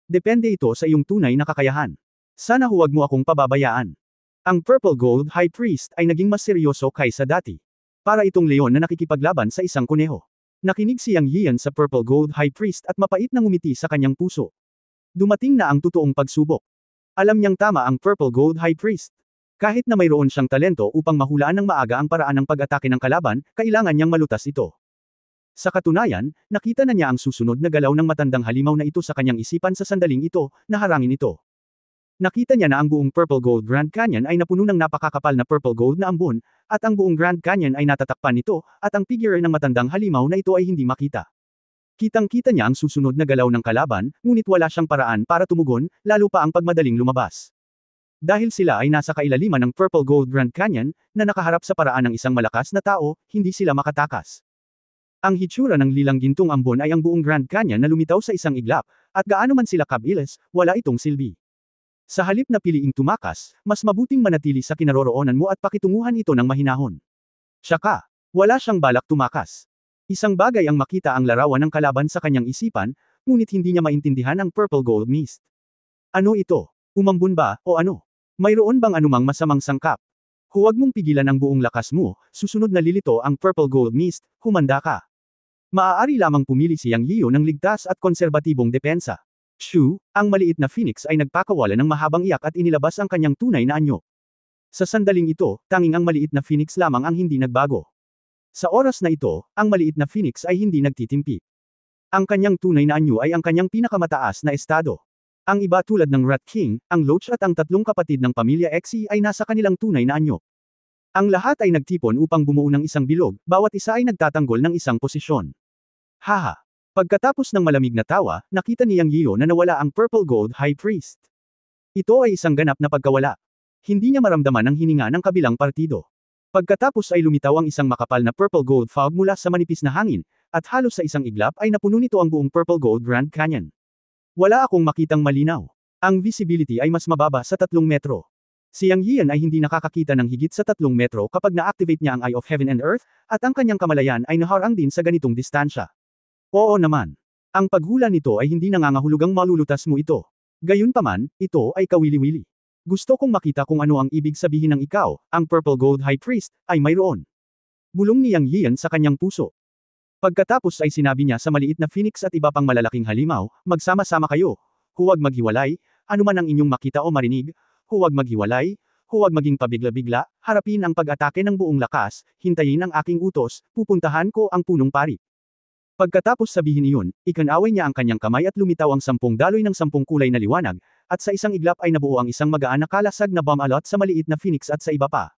S1: Depende ito sa iyong tunay na kakayahan. Sana huwag mo akong pababayaan. Ang Purple Gold High Priest ay naging mas seryoso kaysa dati. Para itong leon na nakikipaglaban sa isang kuneho. Nakinig si Yang Yian sa Purple Gold High Priest at mapait na ngumiti sa kanyang puso. Dumating na ang totoong pagsubok. Alam niyang tama ang Purple Gold High Priest. Kahit na mayroon siyang talento upang mahulaan ng maaga ang paraan ng pag-atake ng kalaban, kailangan niyang malutas ito. Sa katunayan, nakita na niya ang susunod na galaw ng matandang halimaw na ito sa kanyang isipan sa sandaling ito, na harangin ito. Nakita niya na ang buong Purple Gold Grand Canyon ay napuno ng napakakapal na purple gold na ambon, at ang buong Grand Canyon ay natatakpan nito, at ang figure ng matandang halimaw na ito ay hindi makita. Kitang-kita niya ang susunod na galaw ng kalaban, ngunit wala siyang paraan para tumugon, lalo pa ang pagmadaling lumabas. Dahil sila ay nasa kailaliman ng Purple Gold Grand Canyon, na nakaharap sa paraan ng isang malakas na tao, hindi sila makatakas. Ang hitsura ng lilang gintong ambon ay ang buong Grand Canyon na lumitaw sa isang iglap, at gaano man sila kabilis, wala itong silbi. Sa halip na piliing tumakas, mas mabuting manatili sa kinaroroonan mo at pakitunguhan ito ng mahinahon. Tsaka, wala siyang balak tumakas. Isang bagay ang makita ang larawan ng kalaban sa kanyang isipan, ngunit hindi niya maintindihan ang Purple Gold Mist. Ano ito? Umambon ba, o ano? Mayroon bang anumang masamang sangkap? Huwag mong pigilan ang buong lakas mo, susunod na lilito ang Purple Gold Mist, humanda ka. Maaari lamang pumili si Yang Yio ng ligtas at konserbatibong depensa. Shu, ang maliit na phoenix ay nagpakawala ng mahabang iyak at inilabas ang kanyang tunay na anyo. Sa sandaling ito, tanging ang maliit na phoenix lamang ang hindi nagbago. Sa oras na ito, ang maliit na phoenix ay hindi nagtitimpi. Ang kanyang tunay na anyo ay ang kanyang pinakamataas na estado. Ang iba tulad ng Rat King, ang Loach at ang tatlong kapatid ng pamilya Xe ay nasa kanilang tunay na anyo. Ang lahat ay nagtipon upang bumuo ng isang bilog, bawat isa ay nagtatanggol ng isang posisyon. Haha! Pagkatapos ng malamig na tawa, nakita ni Yang Yio na nawala ang Purple Gold High Priest. Ito ay isang ganap na pagkawala. Hindi niya maramdaman ang hininga ng kabilang partido. Pagkatapos ay lumitaw ang isang makapal na Purple Gold Fog mula sa manipis na hangin, at halos sa isang iglap ay napuno nito ang buong Purple Gold Grand Canyon. Wala akong makitang malinaw. Ang visibility ay mas mababa sa 3 metro. Si Yang Yian ay hindi nakakakita ng higit sa 3 metro kapag na-activate niya ang Eye of Heaven and Earth, at ang kanyang kamalayan ay naharang din sa ganitong distansya. Oo naman. Ang paghula nito ay hindi nangangahulugang malulutas mo ito. Gayunpaman, ito ay kawili-wili. Gusto kong makita kung ano ang ibig sabihin ng ikaw, ang Purple Gold High Priest, ay mayroon. Bulong ni Yang Yian sa kanyang puso. Pagkatapos ay sinabi niya sa maliit na phoenix at iba pang malalaking halimaw, magsama-sama kayo. Huwag maghiwalay, anuman ang inyong makita o marinig, huwag maghiwalay, huwag maging pabigla-bigla, harapin ang pag-atake ng buong lakas, hintayin ang aking utos, pupuntahan ko ang punong pari. Pagkatapos sabihin iyon, ikanaway niya ang kanyang kamay at lumitaw ang 10 daloy ng 10 kulay na liwanag, at sa isang iglap ay nabuo ang isang magaan na kalasag na bomb alot sa maliit na phoenix at sa iba pa.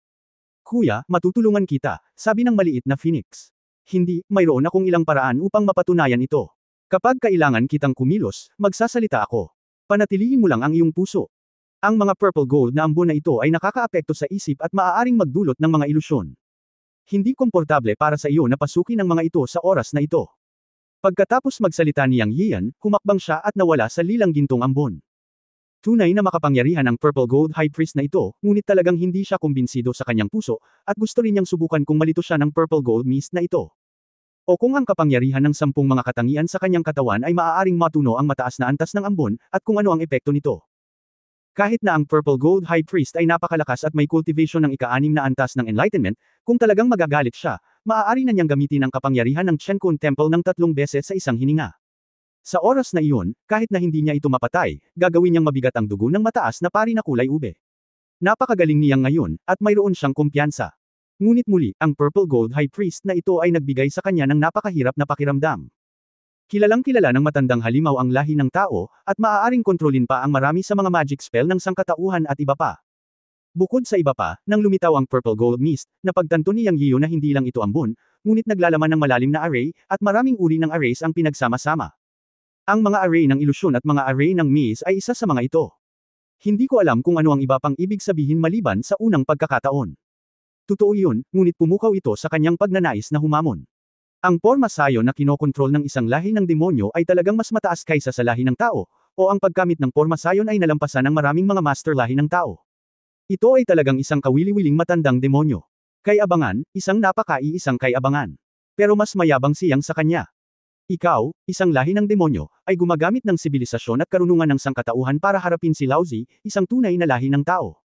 S1: Kuya, matutulungan kita, sabi ng maliit na phoenix. Hindi, mayroon akong ilang paraan upang mapatunayan ito. Kapag kailangan kitang kumilos, magsasalita ako. Panatilihin mo lang ang iyong puso. Ang mga purple gold na ambon na ito ay nakakaapekto sa isip at maaaring magdulot ng mga ilusyon. Hindi komportable para sa iyo na pasukin ang mga ito sa oras na ito. Pagkatapos magsalita ni Yang Yian, humakbang siya at nawala sa lilang gintong ambon. Tunay na makapangyarihan ang Purple Gold High Priest na ito, ngunit talagang hindi siya kumbinsido sa kanyang puso, at gusto rin niyang subukan kung malito siya ng Purple Gold Mist na ito. O kung ang kapangyarihan ng 10 mga katangian sa kanyang katawan ay maaaring matuno ang mataas na antas ng ambon, at kung ano ang epekto nito. Kahit na ang Purple Gold High Priest ay napakalakas at may cultivation ng ika-6 na antas ng Enlightenment, kung talagang magagalit siya, maaari na niyang gamitin ang kapangyarihan ng Chenkun Temple ng 3 beses sa isang hininga. Sa oras na iyon, kahit na hindi niya ito mapatay, gagawin niyang mabigat ang dugo ng mataas na pari na kulay ube. Napakagaling niyang ngayon, at mayroon siyang kumpiyansa. Ngunit muli, ang Purple Gold High Priest na ito ay nagbigay sa kanya ng napakahirap na pakiramdam. Kilalang kilala ng matandang halimaw ang lahi ng tao, at maaaring kontrolin pa ang marami sa mga magic spell ng sangkatauhan at iba pa. Bukod sa iba pa, nang lumitaw ang Purple Gold Mist, napagtanto ni Yang Yiu na hindi lang ito ambon, ngunit naglalaman ng malalim na array, at maraming uri ng arrays ang pinagsama-sama. Ang mga array ng ilusyon at mga array ng maze ay isa sa mga ito. Hindi ko alam kung ano ang iba pang ibig sabihin maliban sa unang pagkakataon. Totoo yun, ngunit pumukaw ito sa kanyang pagnanais na humamon. Ang porma sayon na kinokontrol ng isang lahi ng demonyo ay talagang mas mataas kaysa sa lahi ng tao, o ang paggamit ng porma sayon ay nalampasan ng maraming mga master lahi ng tao. Ito ay talagang isang kawili-wiling matandang demonyo. Kay Abangan, isang napaka-iisang kay Abangan. Pero mas mayabang siyang sa kanya. Ikaw, isang lahi ng demonyo, ay gumagamit ng sibilisasyon at karunungan ng sangkatauhan para harapin si Laozi, isang tunay na lahi ng tao.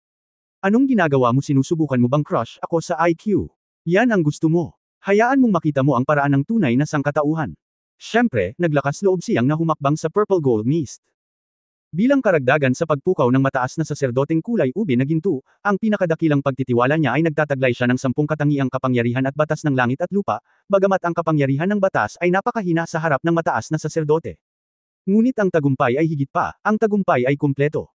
S1: Anong ginagawa mo? Sinusubukan mo bang crush ako sa IQ? Yan ang gusto mo. Hayaan mong makita mo ang paraan ng tunay na sangkatauhan. Siyempre, naglakas loob siyang na humakbang sa Purple Gold Mist. Bilang karagdagan sa pagpukaw ng mataas na saserdoteng kulay ube na ginto, ang pinakadakilang pagtitiwala niya ay nagtataglay siya ng 10 katangiang kapangyarihan at batas ng langit at lupa, bagamat ang kapangyarihan ng batas ay napakahina sa harap ng mataas na saserdote. Ngunit ang tagumpay ay higit pa, ang tagumpay ay kumpleto.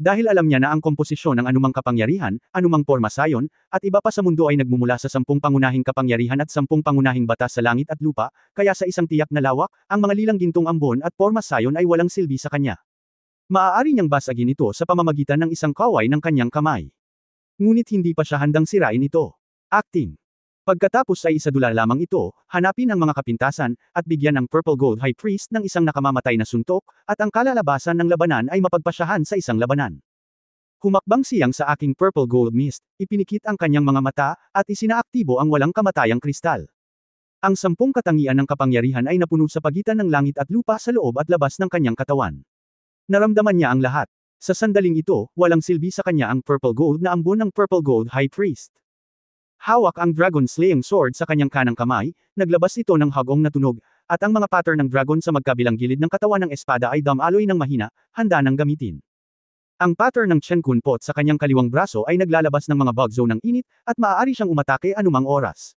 S1: Dahil alam niya na ang komposisyon ng anumang kapangyarihan, anumang porma sayon, at iba pa sa mundo ay nagmumula sa 10 pangunahing kapangyarihan at 10 pangunahing batas sa langit at lupa, kaya sa isang tiyak na lawak, ang mga lilang gintong ambon at porma sayon ay walang silbi sa kanya. Maaari niyang basagin ito sa pamamagitan ng isang kaway ng kanyang kamay. Ngunit hindi pa siya handang sirain ito. Acting. Pagkatapos ay isadula lamang ito, hanapin ang mga kapintasan, at bigyan ang Purple Gold High Priest ng isang nakamamatay na suntok, at ang kalalabasan ng labanan ay mapagpasyahan sa isang labanan. Humakbang siyang sa aking Purple Gold Mist, ipinikit ang kanyang mga mata, at isinaaktibo ang walang kamatayang kristal. Ang 10 katangian ng kapangyarihan ay napuno sa pagitan ng langit at lupa sa loob at labas ng kanyang katawan. Naramdaman niya ang lahat. Sa sandaling ito, walang silbi sa kanya ang Purple Gold na ambon ng Purple Gold High Priest. Hawak ang Dragon Slaying Sword sa kanyang kanang kamay, naglabas ito ng hagong na tunog, at ang mga pattern ng dragon sa magkabilang gilid ng katawan ng espada ay damaloy ng mahina, handa nang gamitin. Ang pattern ng Chenkun Pot sa kanyang kaliwang braso ay naglalabas ng mga bug zone ng init, at maaari siyang umatake anumang oras.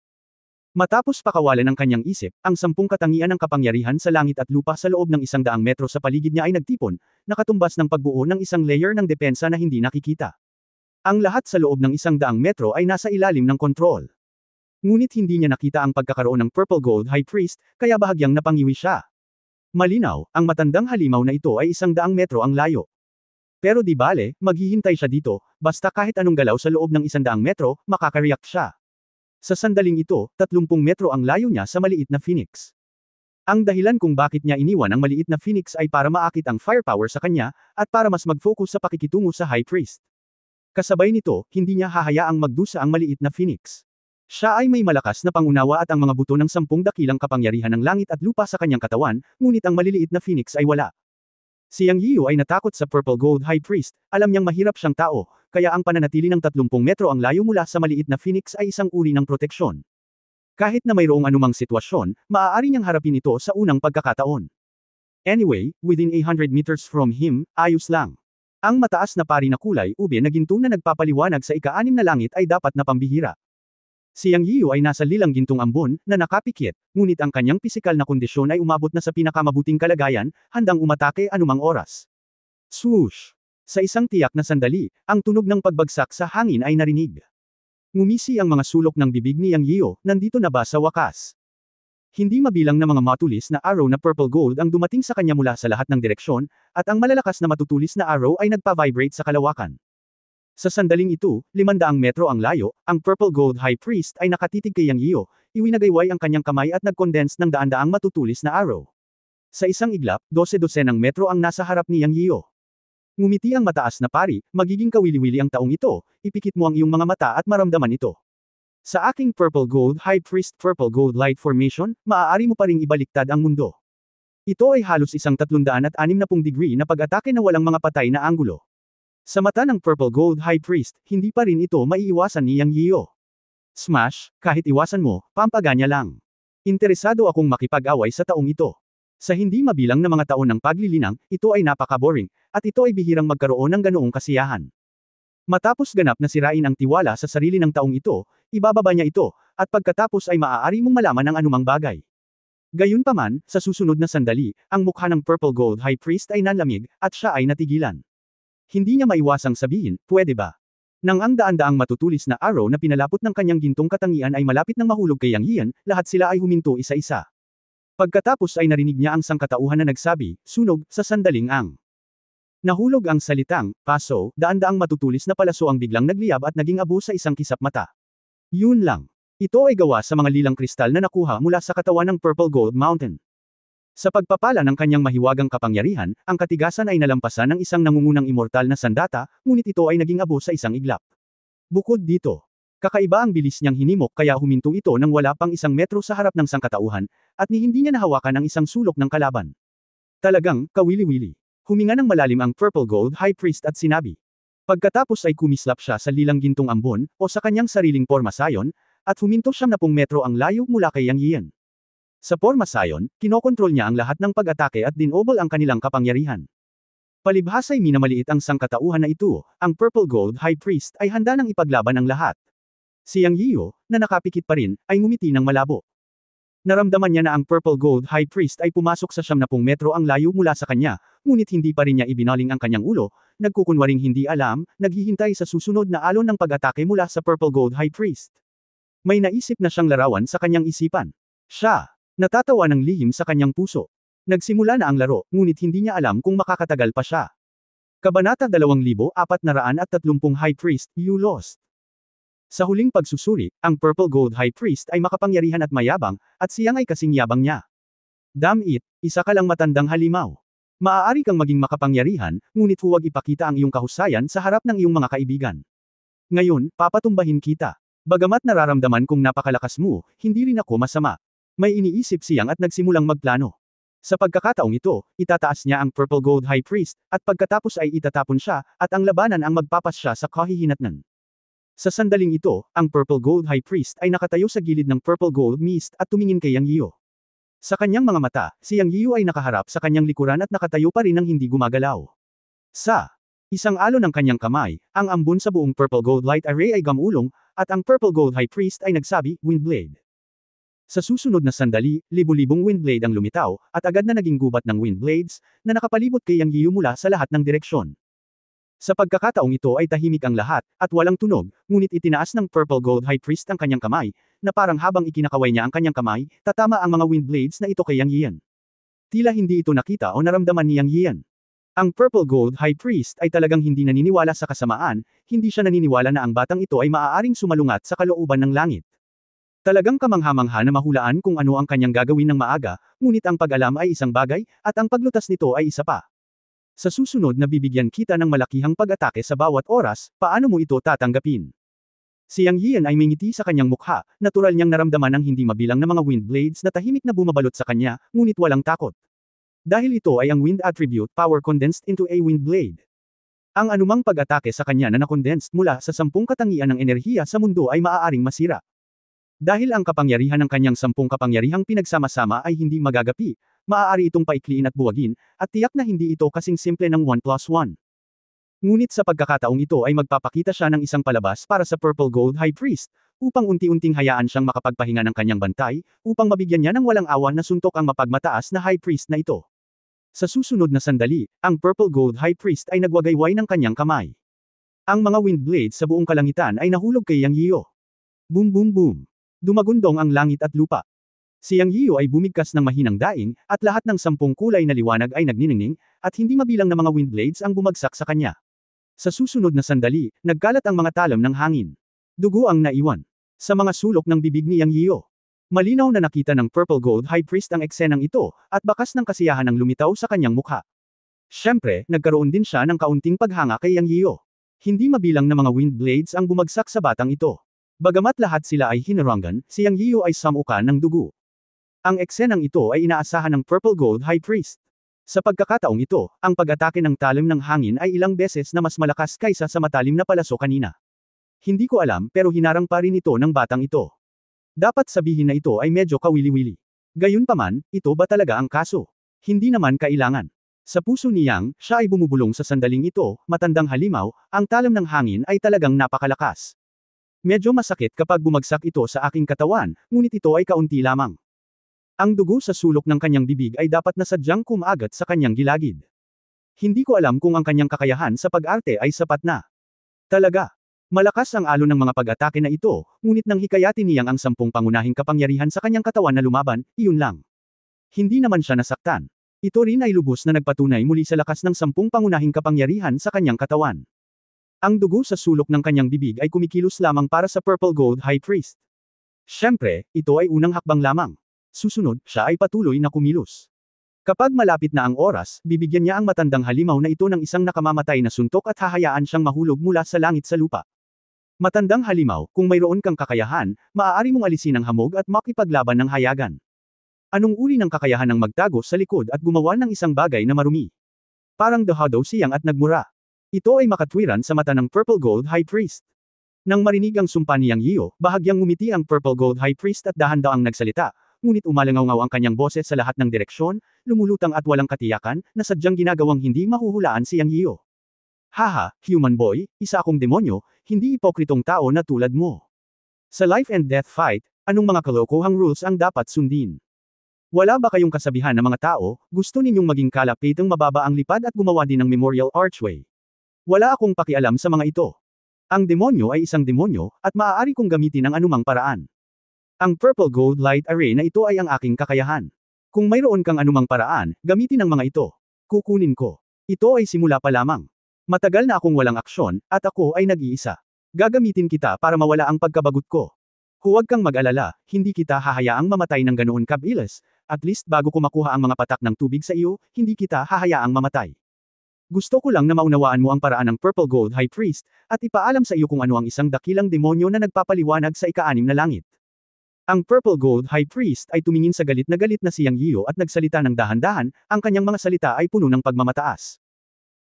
S1: Matapos pakawalan ng kanyang isip, ang 10 katangian ng kapangyarihan sa langit at lupa sa loob ng 100 metro sa paligid niya ay nagtipon, nakatumbas ng pagbuo ng isang layer ng depensa na hindi nakikita. Ang lahat sa loob ng 100 metro ay nasa ilalim ng kontrol. Ngunit hindi niya nakita ang pagkakaroon ng Purple Gold High Priest, kaya bahagyang napangiwi siya. Malinaw, ang matandang halimaw na ito ay 100 metro ang layo. Pero di bale, maghihintay siya dito, basta kahit anong galaw sa loob ng 100 metro, makakareact siya. Sa sandaling ito, 30 metro ang layo niya sa maliit na phoenix. Ang dahilan kung bakit niya iniwan ang maliit na phoenix ay para maakit ang firepower sa kanya, at para mas mag-focus sa pakikitungo sa High Priest. Kasabay nito, hindi niya hahayaang magdusa ang maliit na phoenix. Siya ay may malakas na pangunawa at ang mga buto ng 10 dakilang kapangyarihan ng langit at lupa sa kanyang katawan, ngunit ang maliliit na phoenix ay wala. Si Yang Yiu ay natakot sa Purple Gold High Priest, alam niyang mahirap siyang tao, kaya ang pananatili ng 30 metro ang layo mula sa maliit na phoenix ay isang uri ng proteksyon. Kahit na mayroong anumang sitwasyon, maaari niyang harapin ito sa unang pagkakataon. Anyway, within 100 meters from him, ayos lang. Ang mataas na pari na kulay ube na ginto na nagpapaliwanag sa ika-6 na langit ay dapat na pambihira. Si Yang Yiu ay nasa lilang gintong ambon, na nakapikit, ngunit ang kanyang pisikal na kondisyon ay umabot na sa pinakamabuting kalagayan, handang umatake anumang oras. Swoosh! Sa isang tiyak na sandali, ang tunog ng pagbagsak sa hangin ay narinig. Ngumisi ang mga sulok ng bibig ni Yang Yiu, nandito na ba sa wakas? Hindi mabilang na mga matulis na arrow na purple gold ang dumating sa kanya mula sa lahat ng direksyon, at ang malalakas na matutulis na arrow ay nagpa-vibrate sa kalawakan. Sa sandaling ito, 500 metro ang layo, ang Purple Gold High Priest ay nakatitig kay Yang Yiu, iwinagayway ang kanyang kamay at nag-condense ng daan-daang matutulis na arrow. Sa isang iglap, 12-dosenang metro ang nasa harap ni Yang Yiyo. Ngumiti ang mataas na pari, magiging kawili-wili ang taong ito, ipikit mo ang iyong mga mata at maramdaman ito. Sa aking Purple Gold High Priest Purple Gold Light Formation, maaari mo pa ring ibaliktad ang mundo. Ito ay halos isang 360 degree na pag-atake na walang mga patay na anggulo. Sa mata ng Purple Gold High Priest, hindi pa rin ito maiiwasan ni Yang Yiyo. Smash, kahit iwasan mo, pampaganya lang. Interesado akong makipag-away sa taong ito. Sa hindi mabilang na mga taon ng paglilinang, ito ay napaka-boring, at ito ay bihirang magkaroon ng ganoong kasiyahan. Matapos ganap na sirain ang tiwala sa sarili ng taong ito, ibababa niya ito, at pagkatapos ay maaari mong malaman ang anumang bagay. Gayunpaman, sa susunod na sandali, ang mukha ng Purple Gold High Priest ay nanlamig, at siya ay natigilan. Hindi niya maiwasang sabihin, pwede ba? Nang ang daan-daang matutulis na arrow na pinalapot ng kanyang gintong katangian ay malapit ng mahulog kay Yang Yiyan, lahat sila ay huminto isa-isa. Pagkatapos ay narinig niya ang sangkatauhan na nagsabi, sunog, sa sandaling ang. Nahulog ang salitang, paso, daan-daang matutulis na palaso ang biglang nagliyab at naging abo sa isang kisap mata. Yun lang. Ito ay gawa sa mga lilang kristal na nakuha mula sa katawan ng Purple Gold Mountain. Sa pagpapala ng kanyang mahiwagang kapangyarihan, ang katigasan ay nalampasan ng isang nangungunang immortal na sandata, ngunit ito ay naging abo sa isang iglap. Bukod dito, kakaiba ang bilis niyang hinimok kaya huminto ito nang wala pang 1 metro sa harap ng sangkatauhan, at hindi niya nahawakan ang isang sulok ng kalaban. Talagang, kawili-wili. Huminga ng malalim ang Purple Gold High Priest at sinabi. Pagkatapos ay kumislap siya sa lilang gintong ambon, o sa kanyang sariling porma sayon, at huminto 70 metro ang layo mula kay Yang Yiyan. Sa porma sayon, kinokontrol niya ang lahat ng pag-atake at dinobol ang kanilang kapangyarihan. Palibhasa'y minamaliit ang sangkatauhan na ito, ang Purple Gold High Priest ay handa nang ipaglaban ang lahat. Si Yang Yiyo, na nakapikit pa rin, ay ngumiti ng malabo. Naramdaman niya na ang Purple Gold High Priest ay pumasok sa 70 metro ang layo mula sa kanya, ngunit hindi pa rin niya ibinaling ang kanyang ulo, nagkukunwaring hindi alam, naghihintay sa susunod na alon ng pag-atake mula sa Purple Gold High Priest. May naisip na siyang larawan sa kanyang isipan. Siya, natatawa ng lihim sa kanyang puso. Nagsimula na ang laro, ngunit hindi niya alam kung makakatagal pa siya. Kabanata 2430 High Priest, You Lost. Sa huling pagsusuri, ang Purple Gold High Priest ay makapangyarihan at mayabang, at siyang ay kasing yabang niya. Damn it, isa ka lang matandang halimaw. Maaari kang maging makapangyarihan, ngunit huwag ipakita ang iyong kahusayan sa harap ng iyong mga kaibigan. Ngayon, papatumbahin kita. Bagamat nararamdaman kong napakalakas mo, hindi rin ako masama. May iniisip siyang at nagsimulang magplano. Sa pagkakataong ito, itataas niya ang Purple Gold High Priest, at pagkatapos ay itatapon siya, at ang labanan ang magpapas siya sa kahihinatnan. Sa sandaling ito, ang Purple Gold High Priest ay nakatayo sa gilid ng Purple Gold Mist at tumingin kay Yang Yiyo. Sa kanyang mga mata, si Yang Yiyo ay nakaharap sa kanyang likuran at nakatayo pa rin ng hindi gumagalaw. Sa isang alon ng kanyang kamay, ang ambon sa buong Purple Gold Light Array ay gamulong, at ang Purple Gold High Priest ay nagsabi, Windblade. Sa susunod na sandali, libu-libong Windblade ang lumitaw, at agad na naging gubat ng Windblades, na nakapalibot kay Yang Yiyo mula sa lahat ng direksyon. Sa pagkakataong ito ay tahimik ang lahat, at walang tunog, ngunit itinaas ng Purple Gold High Priest ang kanyang kamay, na parang habang ikinakaway niya ang kanyang kamay, tatama ang mga Windblades na ito kay Yang Yiyan. Tila hindi ito nakita o naramdaman ni Yang Yiyan. Ang Purple Gold High Priest ay talagang hindi naniniwala sa kasamaan, hindi siya naniniwala na ang batang ito ay maaaring sumalungat sa kalooban ng langit. Talagang kamangha-mangha na mahulaan kung ano ang kanyang gagawin ng maaga, ngunit ang pag-alam ay isang bagay, at ang paglutas nito ay isa pa. Sa susunod na bibigyan kita ng malakihang pag-atake sa bawat oras, paano mo ito tatanggapin? Si Yang Yiyan ay may ngiti sa kanyang mukha, natural niyang naramdaman ang hindi mabilang na mga Windblades na tahimik na bumabalot sa kanya, ngunit walang takot. Dahil ito ay ang Wind Attribute Power condensed into a Windblade. Ang anumang pag-atake sa kanya na nakondensed mula sa 10 katangian ng enerhiya sa mundo ay maaaring masira. Dahil ang kapangyarihan ng kanyang 10 kapangyarihang pinagsama-sama ay hindi magagapi, maaari itong paikliin at buwagin, at tiyak na hindi ito kasing simple ng 1+1. Ngunit sa pagkakataong ito ay magpapakita siya ng isang palabas para sa Purple Gold High Priest, upang unti-unting hayaan siyang makapagpahinga ng kanyang bantay, upang mabigyan niya ng walang awa na suntok ang mapagmataas na High Priest na ito. Sa susunod na sandali, ang Purple Gold High Priest ay nagwagayway ng kanyang kamay. Ang mga Windblades sa buong kalangitan ay nahulog kay Yang Yiyo. Boom boom boom. Dumagundong ang langit at lupa. Si Yang Yiyo ay bumigkas ng mahinang daing, at lahat ng 10 kulay na liwanag ay nagniningning, at hindi mabilang na mga Windblades ang bumagsak sa kanya. Sa susunod na sandali, nagkalat ang mga talam ng hangin. Dugo ang naiwan sa mga sulok ng bibig ni Yang Yiyo. Malinaw na nakita ng Purple Gold High Priest ang eksenang ito, at bakas ng kasiyahan ang lumitaw sa kanyang mukha. Siyempre, nagkaroon din siya ng kaunting paghanga kay Yang Yiyo. Hindi mabilang na mga wind blades ang bumagsak sa batang ito. Bagamat lahat sila ay hinarangan, si Yang Yiyo ay samukan ng dugo. Ang eksenang ito ay inaasahan ng Purple Gold High Priest. Sa pagkakataong ito, ang pag-atake ng talim ng hangin ay ilang beses na mas malakas kaysa sa matalim na palaso kanina. Hindi ko alam pero hinarang pa rin ito ng batang ito. Dapat sabihin na ito ay medyo kawili-wili. Gayunpaman, ito ba talaga ang kaso? Hindi naman kailangan. Sa puso ni Yang, siya ay bumubulong sa sandaling ito, matandang halimaw, ang talim ng hangin ay talagang napakalakas. Medyo masakit kapag bumagsak ito sa aking katawan, ngunit ito ay kaunti lamang. Ang dugo sa sulok ng kanyang bibig ay dapat na sadyang kumagat sa kanyang gilagid. Hindi ko alam kung ang kanyang kakayahan sa pag-arte ay sapat na. Talaga. Malakas ang alon ng mga pag-atake na ito, ngunit nang hikayatin niyang ang 10 pangunahing kapangyarihan sa kanyang katawan na lumaban, iyon lang. Hindi naman siya nasaktan. Ito rin ay lubos na nagpatunay muli sa lakas ng 10 pangunahing kapangyarihan sa kanyang katawan. Ang dugo sa sulok ng kanyang bibig ay kumikilos lamang para sa Purple Gold High Priest. Siyempre, ito ay unang hakbang lamang. Susunod, siya ay patuloy na kumilos. Kapag malapit na ang oras, bibigyan niya ang matandang halimaw na ito ng isang nakamamatay na suntok at hahayaan siyang mahulog mula sa langit sa lupa. Matandang halimaw, kung mayroon kang kakayahan, maaari mong alisin ang hamog at makipaglaban ng hayagan. Anong uri ng kakayahan ng magtago sa likod at gumawa ng isang bagay na marumi? Parang dahadaw siyang at nagmura. Ito ay makatwiran sa mata ng Purple Gold High Priest. Nang marinig ang sumpa ni Yang Yiyo, bahagyang ngumiti ang Purple Gold High Priest at dahan-daang nagsalita. Ngunit umalangaw ang kanyang boses sa lahat ng direksyon, lumulutang at walang katiyakan, na sadyang ginagawang hindi mahuhulaan si Yang Yiyo. Haha, human boy, isa akong demonyo, hindi ipokritong tao na tulad mo. Sa life and death fight, anong mga kalokohang rules ang dapat sundin? Wala ba kayong kasabihan na mga tao, gusto ninyong maging kalapitang mababa ang lipad at gumawa din ng memorial archway? Wala akong pakialam sa mga ito. Ang demonyo ay isang demonyo, at maaari kong gamitin ang anumang paraan. Ang Purple Gold Light Array na ito ay ang aking kakayahan. Kung mayroon kang anumang paraan, gamitin ang mga ito. Kukunin ko. Ito ay simula pa lamang. Matagal na akong walang aksyon, at ako ay nag-iisa. Gagamitin kita para mawala ang pagkabagot ko. Huwag kang mag-alala, hindi kita hahayaang mamatay ng ganoon kabilis, at least bago ko makuha ang mga patak ng tubig sa iyo, hindi kita hahayaang mamatay. Gusto ko lang na maunawaan mo ang paraan ng Purple Gold High Priest, at ipaalam sa iyo kung ano ang isang dakilang demonyo na nagpapaliwanag sa ika-6 na langit. Ang Purple Gold High Priest ay tumingin sa galit na si Yang Yiyo at nagsalita ng dahan-dahan, ang kanyang mga salita ay puno ng pagmamataas.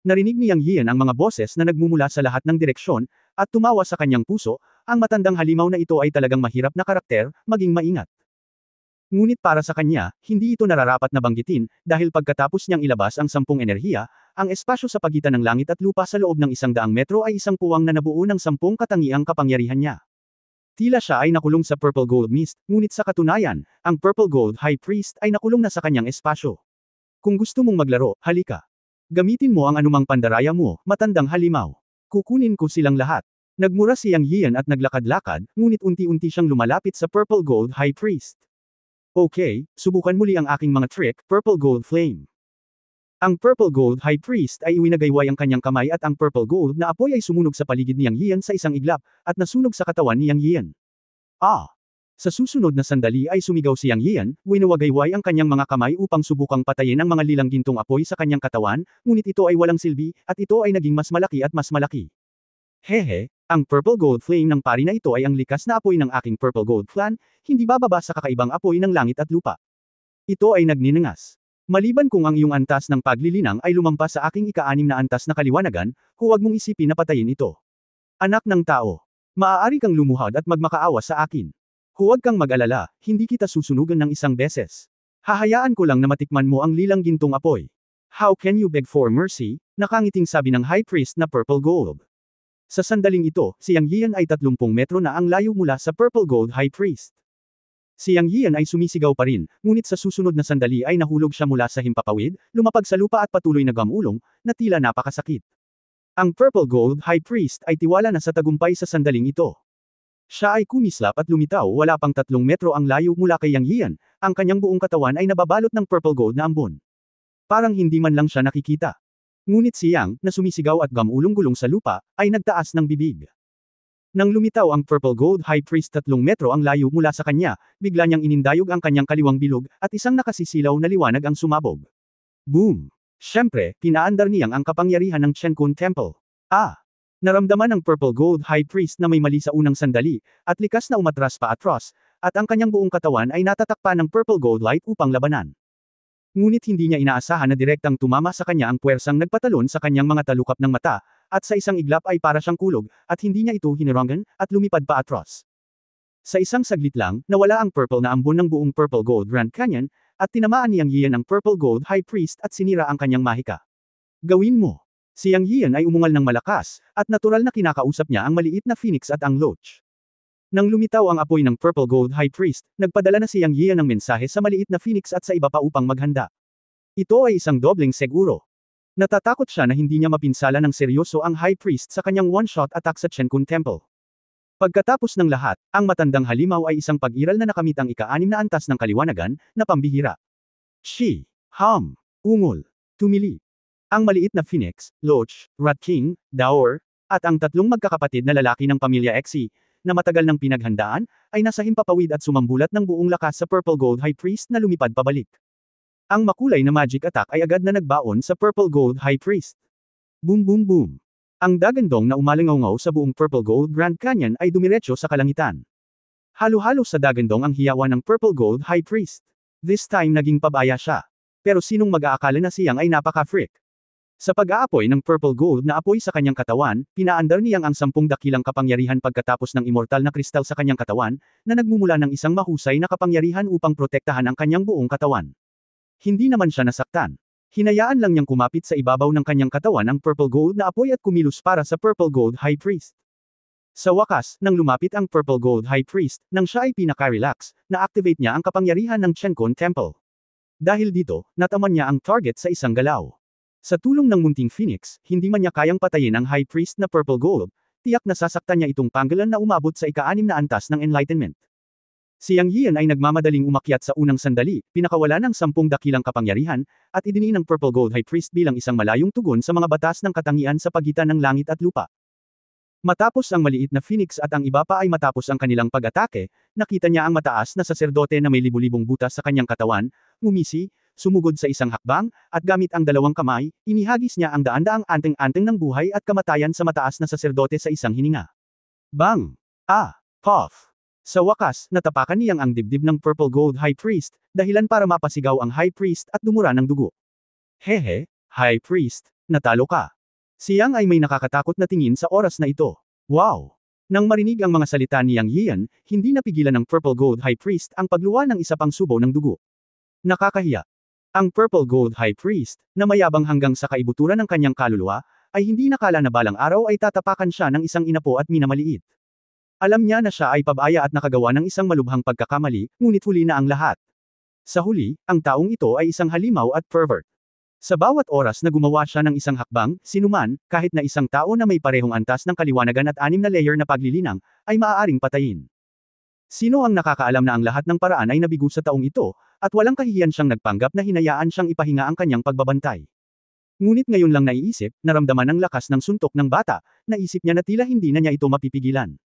S1: Narinig ni Yang Yiyan ang mga boses na nagmumula sa lahat ng direksyon, at tumawa sa kanyang puso, ang matandang halimaw na ito ay talagang mahirap na karakter, maging maingat. Ngunit para sa kanya, hindi ito nararapat na banggitin, dahil pagkatapos niyang ilabas ang 10 enerhiya, ang espasyo sa pagitan ng langit at lupa sa loob ng 100 metro ay isang puwang na nabuo ng 10 katangiang kapangyarihan niya. Tila siya ay nakulong sa Purple Gold Mist, ngunit sa katunayan, ang Purple Gold High Priest ay nakulong na sa kanyang espasyo. Kung gusto mong maglaro, halika. Gamitin mo ang anumang pandaraya mo, matandang halimaw. Kukunin ko silang lahat. Nagmura si Yang Yiyan at naglakad-lakad, ngunit unti-unti siyang lumalapit sa Purple Gold High Priest. Okay, subukan muli ang aking mga trick, Purple Gold Flame. Ang Purple Gold High Priest ay iwinagayway ang kanyang kamay at ang Purple Gold na apoy ay sumunog sa paligid ni Yang Yiyan sa isang iglap, at nasunog sa katawan ni Yang Yiyan. Sa susunod na sandali ay sumigaw si Yang Yiyan, winawagayway ang kanyang mga kamay upang subukang patayin ang mga lilang gintong apoy sa kanyang katawan, ngunit ito ay walang silbi, at ito ay naging mas malaki at mas malaki. Hehe, ang Purple Gold Flame ng pari na ito ay ang likas na apoy ng aking Purple Gold Clan, hindi bababa sa kakaibang apoy ng langit at lupa. Ito ay nagninangas. Maliban kung ang iyong antas ng paglilinang ay lumampas sa aking ika-6 na antas na kaliwanagan, huwag mong isipin na patayin ito. Anak ng tao. Maaari kang lumuhad at magmakaawa sa akin. Huwag kang mag-alala, hindi kita susunugan ng isang beses. Hahayaan ko lang na matikman mo ang lilang gintong apoy. How can you beg for mercy? Nakangiting sabi ng High Priest na Purple Gold. Sa sandaling ito, si Yang Yiyan ay 30 metro na ang layo mula sa Purple Gold High Priest. Si Yang Yiyan ay sumisigaw pa rin, ngunit sa susunod na sandali ay nahulog siya mula sa himpapawid, lumapag sa lupa at patuloy na gamulong, na tila napakasakit. Ang Purple Gold High Priest ay tiwala na sa tagumpay sa sandaling ito. Siya ay kumislap at lumitaw, wala pang 3 metro ang layo mula kay Yang Yiyan, ang kanyang buong katawan ay nababalot ng Purple Gold na ambon. Parang hindi man lang siya nakikita. Ngunit si Yang, na sumisigaw at gamulong-gulong sa lupa, ay nagtaas ng bibig. Nang lumitaw ang Purple Gold High Priest 3 metro ang layo mula sa kanya, bigla niyang inindayog ang kanyang kaliwang bilog, at isang nakasisilaw na liwanag ang sumabog. Boom! Siyempre, pinaandar niyang ang kapangyarihan ng Chenkun Temple. Naramdaman ng Purple Gold High Priest na may mali sa unang sandali, at likas na umatras pa atras, at ang kanyang buong katawan ay natatakpan ng Purple Gold Light upang labanan. Ngunit hindi niya inaasahan na direktang tumama sa kanya ang puwersang nagpatalon sa kanyang mga talukap ng mata, at sa isang iglap ay para siyang kulog, at hindi niya ito hinirangan, at lumipad pa atras. Sa isang saglit lang, nawala ang purple na ambon ng buong Purple Gold Grand Canyon, at tinamaan niyang Yian ang Purple Gold High Priest at sinira ang kanyang mahika. Gawin mo! Si Yang Yian ay umungal ng malakas, at natural na kinakausap niya ang maliit na phoenix at ang loach. Nang lumitaw ang apoy ng Purple Gold High Priest, nagpadala na si Yang Yian ng mensahe sa maliit na phoenix at sa iba pa upang maghanda. Ito ay isang dobleng seguro. Natatakot siya na hindi niya mapinsala ng seryoso ang High Priest sa kanyang one-shot attack sa Chenkun Temple. Pagkatapos ng lahat, ang matandang halimaw ay isang pag-iral na nakamit ang ika-6 na antas ng kaliwanagan, na pambihira. Ungol, tumili. Ang maliit na Phoenix, Loach, Rat King, Daor, at ang 3 magkakapatid na lalaki ng pamilya Xe, na matagal nang pinaghandaan, ay nasa himpapawid at sumambulat ng buong lakas sa Purple Gold High Priest na lumipad pabalik. Ang makulay na magic attack ay agad na nagbaon sa Purple Gold High Priest. Boom boom boom. Ang dagandong na umalingaw sa buong Purple Gold Grand Canyon ay dumiretso sa kalangitan. Halo-halo sa dagandong ang hiyawan ng Purple Gold High Priest. This time naging pabaya siya. Pero sinong mag-aakala na siyang ay napaka-freak? Sa pag-aapoy ng Purple Gold na apoy sa kanyang katawan, pinaandar niyang ang 10 dakilang kapangyarihan pagkatapos ng immortal na kristal sa kanyang katawan, na nagmumula ng isang mahusay na kapangyarihan upang protektahan ang kanyang buong katawan. Hindi naman siya nasaktan. Hinayaan lang niyang kumapit sa ibabaw ng kanyang katawan ang Purple Gold na apoy at kumilos para sa Purple Gold High Priest. Sa wakas, nang lumapit ang Purple Gold High Priest, nang siya ay pinaka-relax, na-activate niya ang kapangyarihan ng Chenkun Temple. Dahil dito, nataman niya ang target sa isang galaw. Sa tulong ng munting Phoenix, hindi man niya kayang patayin ang High Priest na Purple Gold, tiyak na sasaktan niya itong panggalan na umabot sa ika-6 na antas ng Enlightenment. Si Yang Yian ay nagmamadaling umakyat sa unang sandali, pinakawala ng 10 dakilang kapangyarihan, at idiniin ng Purple Gold High Priest bilang isang malayong tugon sa mga batas ng katangian sa pagitan ng langit at lupa. Matapos ang maliit na Phoenix at ang iba pa ay matapos ang kanilang pag-atake, nakita niya ang mataas na saserdote na may libu-libong butas sa kanyang katawan, ngumisi, sumugod sa isang hakbang, at gamit ang 2 kamay, inihagis niya ang daan-daang anteng-anteng ng buhay at kamatayan sa mataas na saserdote sa isang hininga. Bang! Puff! Sa wakas, natapakan niyang ang dibdib ng Purple Gold High Priest, dahilan para mapasigaw ang High Priest at dumura ng dugo. Hehe, High Priest, natalo ka. Siyang ay may nakakatakot na tingin sa oras na ito. Wow! Nang marinig ang mga salita ni Yang Yian, hindi napigilan ng Purple Gold High Priest ang pagluwa ng isa pang subaw ng dugo. Nakakahiya. Ang Purple Gold High Priest, na mayabang hanggang sa kaibuturan ng kanyang kaluluwa, ay hindi nakala na balang araw ay tatapakan siya ng isang inapo at minamaliit. Alam niya na siya ay pabaya at nakagawa ng isang malubhang pagkakamali, ngunit huli na ang lahat. Sa huli, ang taong ito ay isang halimaw at pervert. Sa bawat oras na gumawa siya ng isang hakbang, sinuman, kahit na isang tao na may parehong antas ng kaliwanagan at 6 na layer na paglilinang, ay maaaring patayin. Sino ang nakakaalam na ang lahat ng paraan ay nabigo sa taong ito, at walang kahihiyan siyang nagpanggap na hinayaan siyang ipahinga ang kanyang pagbabantay. Ngunit ngayon lang naiisip, naramdaman ang lakas ng suntok ng bata, naisip niya na tila hindi na niya ito mapipigilan.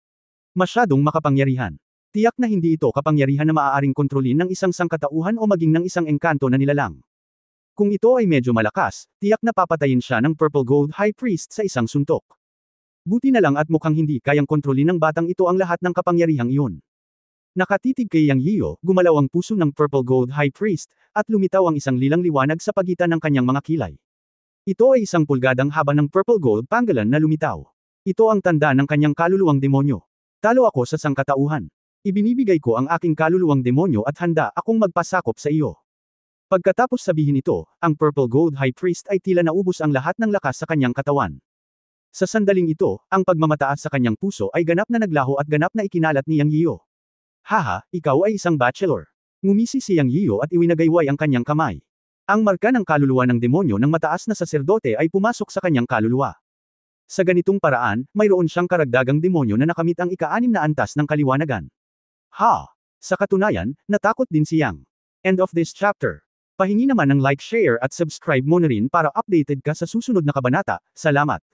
S1: Masyadong makapangyarihan. Tiyak na hindi ito kapangyarihan na maaaring kontrolin ng isang sangkatauhan o maging ng isang engkanto na nilalang. Kung ito ay medyo malakas, tiyak na papatayin siya ng Purple Gold High Priest sa isang suntok. Buti na lang at mukhang hindi kayang kontrolin ng batang ito ang lahat ng kapangyarihang iyon. Nakatitig kay Yang Yiyo, gumalaw ang puso ng Purple Gold High Priest, at lumitaw ang isang lilang liwanag sa pagitan ng kanyang mga kilay. Ito ay isang pulgadang haba ng Purple Gold panggalan na lumitaw. Ito ang tanda ng kanyang kaluluwang demonyo. Talo ako sa sangkatauhan. Ibinibigay ko ang aking kaluluwang demonyo at handa akong magpasakop sa iyo. Pagkatapos sabihin ito, ang Purple Gold High Priest ay tila naubos ang lahat ng lakas sa kanyang katawan. Sa sandaling ito, ang pagmamataas sa kanyang puso ay ganap na naglaho at ganap na ikinalat ni Yang Yiyo. Haha, ikaw ay isang bachelor. Ngumisi si Yang Yiyo at iwinagayway ang kanyang kamay. Ang marka ng kaluluwa ng demonyo ng mataas na saserdote ay pumasok sa kanyang kaluluwa. Sa ganitong paraan, mayroon siyang karagdagang demonyo na nakamit ang ika-6 na antas ng kaliwanagan. Sa katunayan, natakot din si Yang. End of this chapter. Pahingi naman ng like, share at subscribe mo na rin para updated ka sa susunod na kabanata. Salamat.